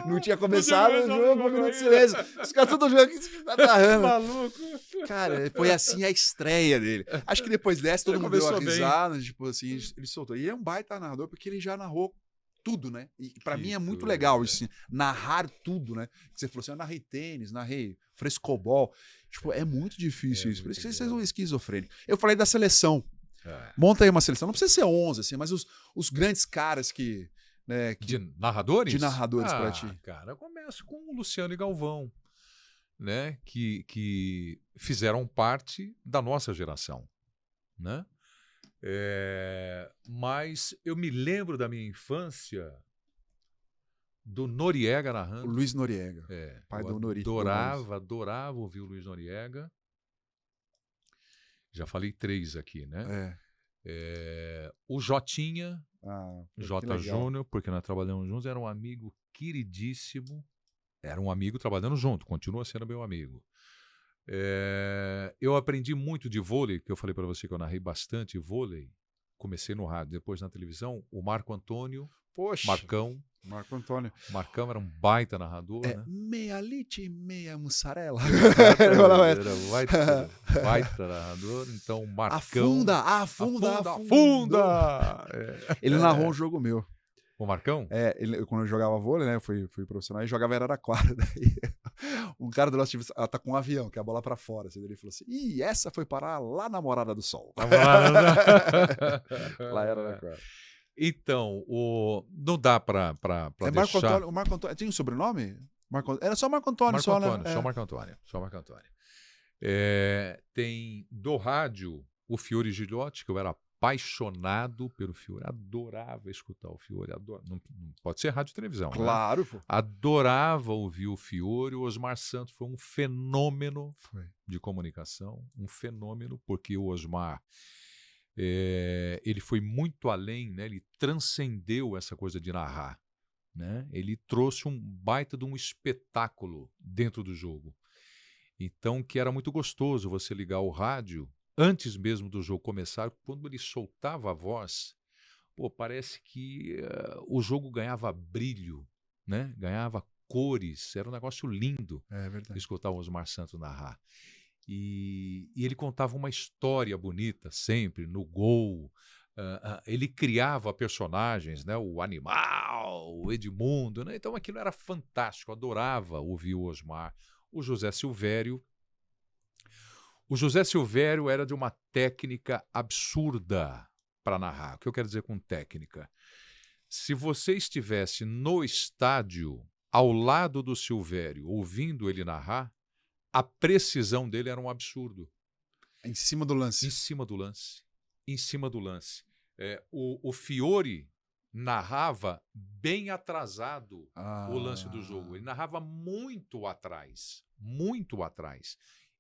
Não tinha começado o jogo, um minuto de silêncio. Os caras todos jogando, o que você tá narrando? Maluco. Cara, foi assim a estreia dele. Acho que depois dessa todo mundo deu a risada, tipo assim, ele soltou. E ele é um baita narrador, porque ele já narrou tudo, né? E pra mim é muito legal isso, assim, narrar tudo, né? Você falou assim: eu narrei tênis, narrei frescobol. Tipo, é muito difícil isso. Por isso que vocês são esquizofrênicos. Eu falei da seleção. Monta aí uma seleção. Não precisa ser 11, assim, mas os grandes caras que... Né, de narradores? De narradores pra ti. Cara, eu começo com o Luciano e Galvão, né? Que fizeram parte da nossa geração, né? Mas eu me lembro da minha infância do Noriega narrando. O Luiz Noriega, pai do Nori. Adorava ouvir o Luiz Noriega. Já falei 3 aqui, né? O Jotinha, J. Júnior, porque nós trabalhamos juntos, era um amigo queridíssimo. Era um amigo trabalhando junto, continua sendo meu amigo. Eu aprendi muito de vôlei, que eu falei para você que eu narrei bastante vôlei. Comecei no rádio, depois na televisão. O Marco Antônio, Marcão. Marcão era um baita narrador, né? Meia leite, meia mussarela. Era baita narrador. Então, Marcão... Afunda! Ele narrou um jogo meu. O Marcão? Quando eu jogava vôlei, né? Eu fui profissional e jogava em Araraquara. Daí, um cara do nosso time tá com um avião, que é a bola pra fora. Assim, ele falou assim: ih, essa foi parar lá na Morada do Sol. Lá era Araraquara. Então, não dá pra Marco Antônio, o Marco Antônio. Tem um sobrenome? Era só Marco Antônio, só, né? Só Marco Antônio. Tem do rádio o Fiore Gigliotti, que eu era apaixonado pelo Fiore, adorava escutar o Fiore, não pode ser rádio e televisão, claro, né? Adorava ouvir o Fiore. O Osmar Santos foi um fenômeno de comunicação, um fenômeno, porque o Osmar ele foi muito além, né? Ele transcendeu essa coisa de narrar, né? Ele trouxe um baita de um espetáculo dentro do jogo. Então, que era muito gostoso você ligar o rádio antes mesmo do jogo começar. Quando ele soltava a voz, parece que o jogo ganhava brilho, né? Ganhava cores, era um negócio lindo escutar o Osmar Santos narrar. E ele contava uma história bonita sempre, no gol. Ele criava personagens, né? O Animal, o Edmundo, né? Então aquilo era fantástico, adorava ouvir o Osmar. O José Silvério. O José Silvério era de uma técnica absurda para narrar. O que eu quero dizer com técnica? Se você estivesse no estádio, ao lado do Silvério, ouvindo ele narrar, a precisão dele era um absurdo. Em cima do lance. Em cima do lance. O Fiore narrava bem atrasado o lance do jogo. Ele narrava muito atrás.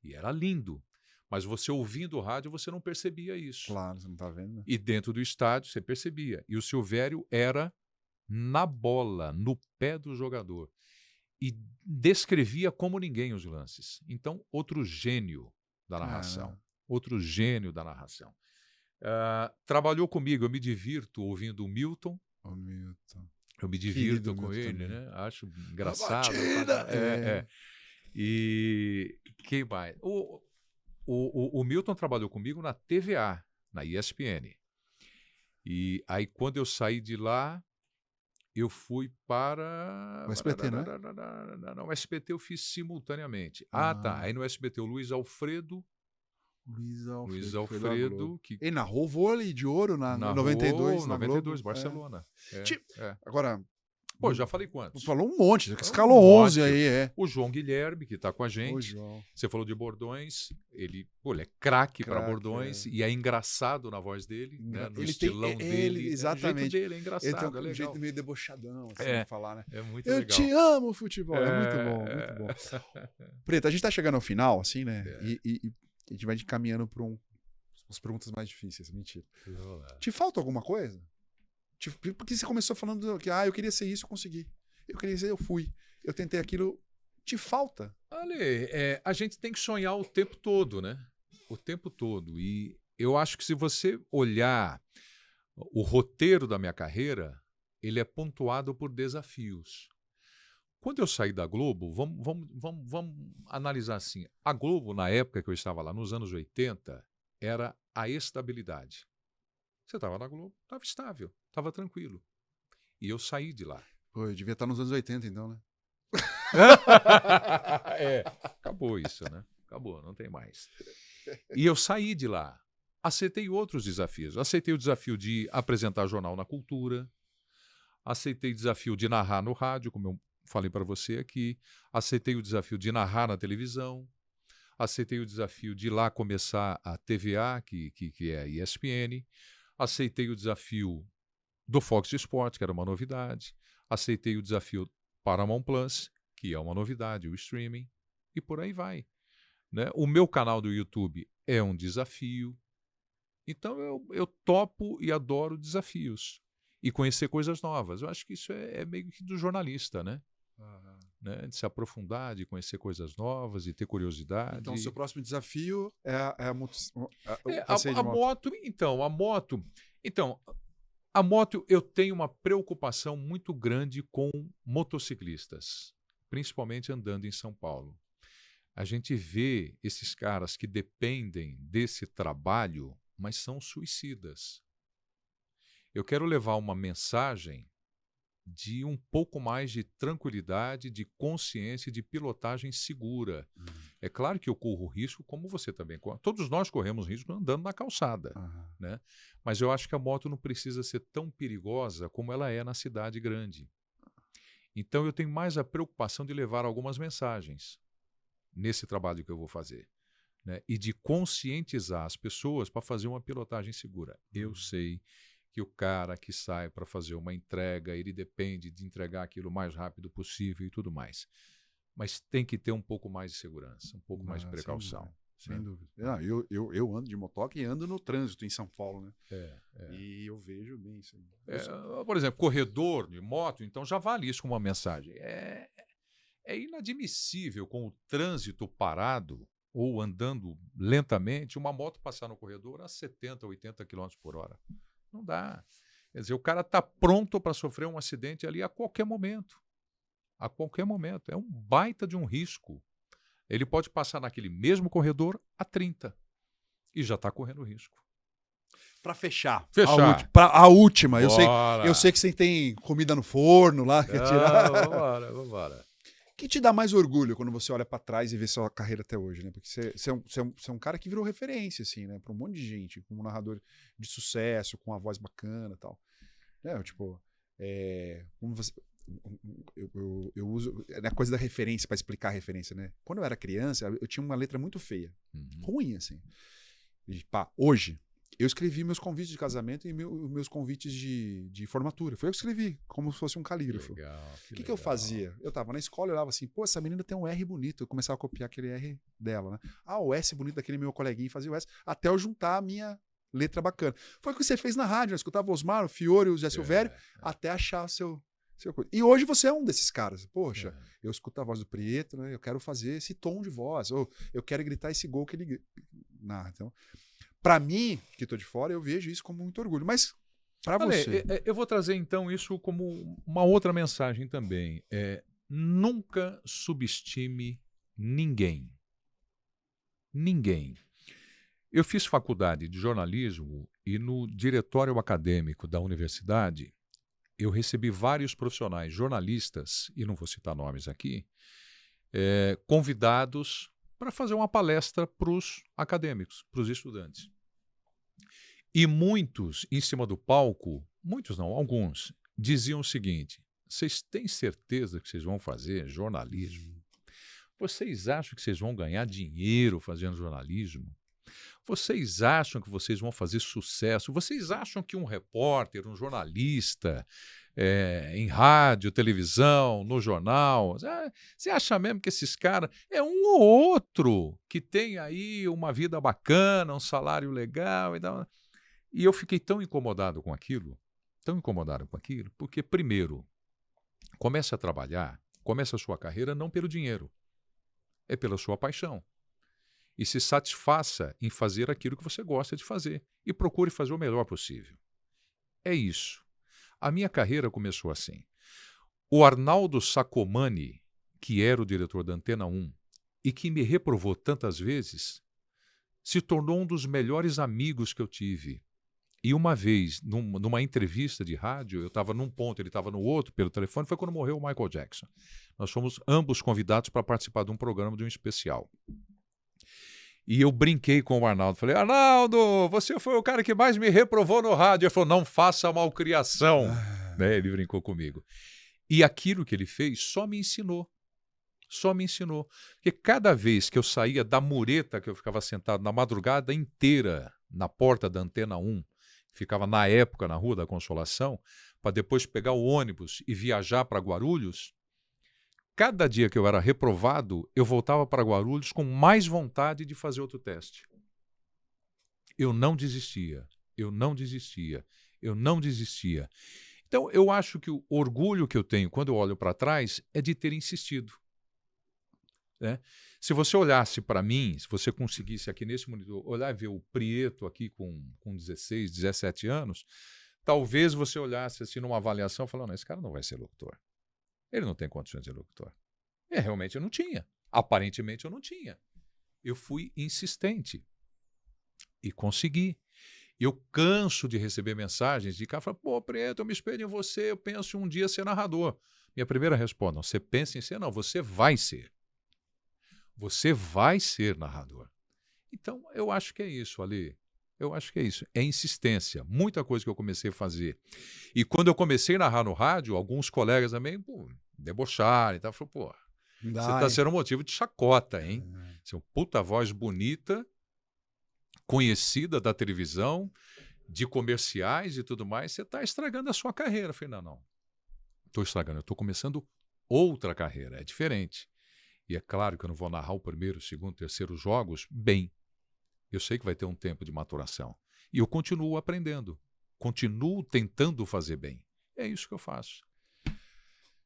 E era lindo. Mas você ouvindo o rádio, você não percebia isso. Claro, você não tá vendo, né? E dentro do estádio, você percebia. E o Silvério era na bola, no pé do jogador. E descrevia como ninguém os lances. Então, outro gênio da narração. Caramba. Outro gênio da narração. Trabalhou comigo, eu me divirto ouvindo o Milton. Ô, Milton. Eu me Querido divirto com Milton ele, também. né? Acho engraçado. batida! E quem mais? O Milton trabalhou comigo na TVA, na ESPN. E aí, quando eu saí de lá, eu fui para... O SBT, né? Não, o SBT eu fiz simultaneamente. Ah. Tá. Aí no SBT, o Luiz Alfredo. Luiz Alfredo. Que Ele narrou vôlei de ouro na narrou 92, na 92, Globo. Barcelona. Agora, Pô, já falei quantos? falou um monte, Falou escalou um 11 monte. aí, O João Guilherme, que está com a Ô, gente. João. Você falou de bordões. Ele é craque para Craque, bordões. E é engraçado na voz dele, né? No Ele estilão tem, dele. exatamente. O jeito dele é Ele engraçado, tem é um legal. jeito meio debochadão, assim, É. de falar, né? É muito Eu legal. te amo, futebol. É muito bom, muito bom. Preto, a gente tá chegando ao final, assim, né? E a gente vai caminhando para umas perguntas mais difíceis. Mentira. Te falta alguma coisa? Porque você começou falando que eu queria ser isso, eu consegui. Eu queria ser, eu fui. Eu tentei aquilo. Te falta? Ale, a gente tem que sonhar o tempo todo, né? O tempo todo. E eu acho que se você olhar o roteiro da minha carreira, ele é pontuado por desafios. Quando eu saí da Globo, vamos analisar assim. A Globo, na época que eu estava lá, nos anos 80, era a estabilidade. Você estava na Globo, estava estável, estava tranquilo. E eu saí de lá. Pô, eu devia estar nos anos 80, então, né? Acabou isso, né? Acabou, não tem mais. E eu saí de lá. Aceitei outros desafios. Aceitei o desafio de apresentar jornal na Cultura. Aceitei o desafio de narrar no rádio, como eu falei para você aqui. Aceitei o desafio de narrar na televisão. Aceitei o desafio de ir lá começar a TVA, que é a ESPN. Aceitei o desafio do Fox Sports, que era uma novidade. Aceitei o desafio Paramount Plus, que é uma novidade, o streaming. E por aí vai, né? O meu canal do YouTube é um desafio. Então eu topo e adoro desafios. E conhecer coisas novas. Eu acho que isso é meio que do jornalista, né? Né? De se aprofundar, de conhecer coisas novas, de ter curiosidade. Então, o seu próximo desafio é a moto. A moto, eu tenho uma preocupação muito grande com motociclistas, principalmente andando em São Paulo. A gente vê esses caras que dependem desse trabalho, mas são suicidas. Eu quero levar uma mensagem de um pouco mais de tranquilidade, de consciência, de pilotagem segura. É claro que eu corro risco, como você também corre. Todos nós corremos risco andando na calçada, né? Mas eu acho que a moto não precisa ser tão perigosa como ela é na cidade grande. Então eu tenho mais a preocupação de levar algumas mensagens nesse trabalho que eu vou fazer, né? E de conscientizar as pessoas para fazer uma pilotagem segura. Eu sei que o cara que sai para fazer uma entrega, ele depende de entregar aquilo o mais rápido possível e tudo mais. Mas tem que ter um pouco mais de segurança, um pouco mais de precaução. Sem dúvida. Eu ando de motoca e ando no trânsito em São Paulo, né? E eu vejo bem isso aí. Por exemplo, corredor de moto, então já vale isso como uma mensagem. É inadmissível com o trânsito parado ou andando lentamente, uma moto passar no corredor a 70, 80 km por hora. Não dá. Quer dizer, o cara está pronto para sofrer um acidente ali a qualquer momento. A qualquer momento. É um baita de um risco. Ele pode passar naquele mesmo corredor a 30 e já está correndo risco. Para fechar. A última. Eu sei que você tem comida no forno lá. Vambora. O que te dá mais orgulho quando você olha para trás e vê sua carreira até hoje, né? Porque você é um cara que virou referência, assim, né? Para um monte de gente, como um narrador de sucesso, com uma voz bacana e tal. Como você... Eu uso a coisa da referência para explicar a referência, né? Quando eu era criança, eu tinha uma letra muito feia. Ruim, assim. E, hoje, Eu escrevi meus convites de casamento e meus convites de formatura. Foi eu que escrevi, como se fosse um calígrafo. O que eu fazia? Eu tava na escola e olhava assim, pô, essa menina tem um R bonito. Eu começava a copiar aquele R dela, né? Ah, o S bonito daquele meu coleguinha, fazia o S, até eu juntar a minha letra bacana. Foi o que você fez na rádio, eu escutava o Osmar, o Fiore, o Zé Silvério, até achar o seu coisa. E hoje você é um desses caras. Poxa, eu escuto a voz do Prieto, né? Eu quero fazer esse tom de voz, ou eu quero gritar esse gol que ele narra. Então, para mim, que estou de fora, eu vejo isso como muito orgulho. Mas para você... Eu vou trazer, então, isso como uma outra mensagem também. Nunca subestime ninguém. Ninguém. Eu fiz faculdade de jornalismo e no diretório acadêmico da universidade eu recebi vários profissionais jornalistas, e não vou citar nomes aqui, convidados para fazer uma palestra para os acadêmicos, para os estudantes. E muitos, em cima do palco, muitos não, alguns, diziam o seguinte: vocês têm certeza que vocês vão fazer jornalismo? Vocês acham que vocês vão ganhar dinheiro fazendo jornalismo? Vocês acham que vocês vão fazer sucesso? Vocês acham que um repórter, um jornalista, em rádio, televisão, no jornal, você acha mesmo que esses caras é um ou outro que tem aí uma vida bacana, um salário legal e tal? E eu fiquei tão incomodado com aquilo, porque, primeiro, comece a trabalhar, comece a sua carreira não pelo dinheiro, é pela sua paixão. E se satisfaça em fazer aquilo que você gosta de fazer e procure fazer o melhor possível. É isso. A minha carreira começou assim. O Arnaldo Sacomani, que era o diretor da Antena 1 e que me reprovou tantas vezes, se tornou um dos melhores amigos que eu tive. E uma vez, numa entrevista de rádio, eu estava num ponto, ele estava no outro, pelo telefone, foi quando morreu o Michael Jackson. Nós fomos ambos convidados para participar de um programa, de um especial. E eu brinquei com o Arnaldo, falei: Arnaldo, você foi o cara que mais me reprovou no rádio. Ele falou: não faça malcriação. Né? Ele brincou comigo. E aquilo que ele fez só me ensinou. Só me ensinou. Porque cada vez que eu saía da mureta, que eu ficava sentado na madrugada inteira na porta da Antena 1, ficava na época na Rua da Consolação, para depois pegar o ônibus e viajar para Guarulhos, cada dia que eu era reprovado, eu voltava para Guarulhos com mais vontade de fazer outro teste. Eu não desistia, eu não desistia, eu não desistia. Então, eu acho que o orgulho que eu tenho quando eu olho para trás é de ter insistido. Né? Se você olhasse para mim, se você conseguisse aqui nesse monitor, olhar e ver o Prieto aqui com 16, 17 anos, talvez você olhasse assim numa avaliação falando: esse cara não vai ser locutor. Ele não tem condições de ser locutor. E realmente eu não tinha. Aparentemente eu não tinha. Eu fui insistente. E consegui. Eu canso de receber mensagens de cara falando: pô, Prieto, eu me espelho em você, eu penso um dia ser narrador. Minha primeira resposta: não, você pensa em ser? Não, você vai ser. Você vai ser narrador. Então, eu acho que é isso, Ali. Eu acho que é isso. É insistência. Muita coisa que eu comecei a fazer. E quando eu comecei a narrar no rádio, alguns colegas também debocharam e tal. Falaram: pô, você está sendo um motivo de chacota, hein? Você é uma puta voz bonita, conhecida da televisão, de comerciais e tudo mais, você está estragando a sua carreira. Eu falei: não. Estou estragando. Eu estou começando outra carreira. É diferente. E é claro que eu não vou narrar o primeiro, segundo, terceiro jogos bem. Eu sei que vai ter um tempo de maturação. E eu continuo aprendendo. Continuo tentando fazer bem. É isso que eu faço.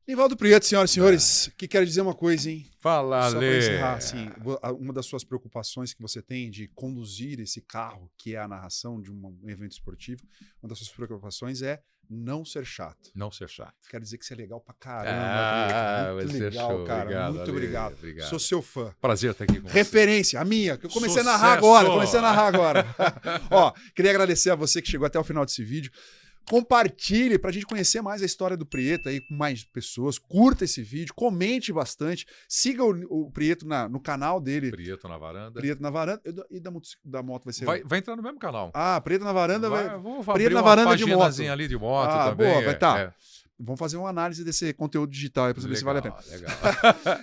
Nivaldo Prieto, senhoras e senhores, que quero dizer uma coisa, hein? Fala, só Lê. para encerrar, assim, uma das suas preocupações que você tem de conduzir esse carro, que é a narração de um evento esportivo, uma das suas preocupações é não ser chato. Não ser chato. Quero dizer que você é legal pra caramba. Muito legal, show. Cara. Obrigado, muito obrigado. Sou seu fã. Prazer estar aqui com você. Referência, a minha, que eu comecei a narrar agora. Ó, queria agradecer a você que chegou até o final desse vídeo. Compartilhe para a gente conhecer mais a história do Prieto aí com mais pessoas. Curta esse vídeo, comente bastante. Siga o Prieto no canal dele. Prieto na Varanda. Prieto na Varanda. E da moto vai ser... Vai entrar no mesmo canal. Ah, Prieto na Varanda Vou Prieto na Varanda de moto. Ali de moto também. Boa, vai tá. Vamos fazer uma análise desse conteúdo digital aí para saber se vale a pena. Legal.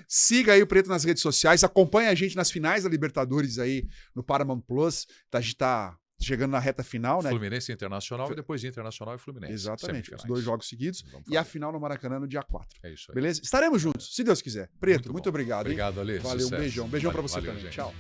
Siga aí o Prieto nas redes sociais. Acompanhe a gente nas finais da Libertadores aí no Paramount Plus. A gente tá chegando na reta final, né? Fluminense e Internacional e depois de Internacional e Fluminense. Exatamente, os semifinais. 2 jogos seguidos. Vamos E a fazer. final no Maracanã no dia 4. É isso aí. Beleza? Estaremos juntos, se Deus quiser. Preto, muito bom. obrigado, hein? Obrigado, Ale. Valeu, um Sucesso. beijão. Um beijão pra Valeu, você valeu, também. gente. Tchau.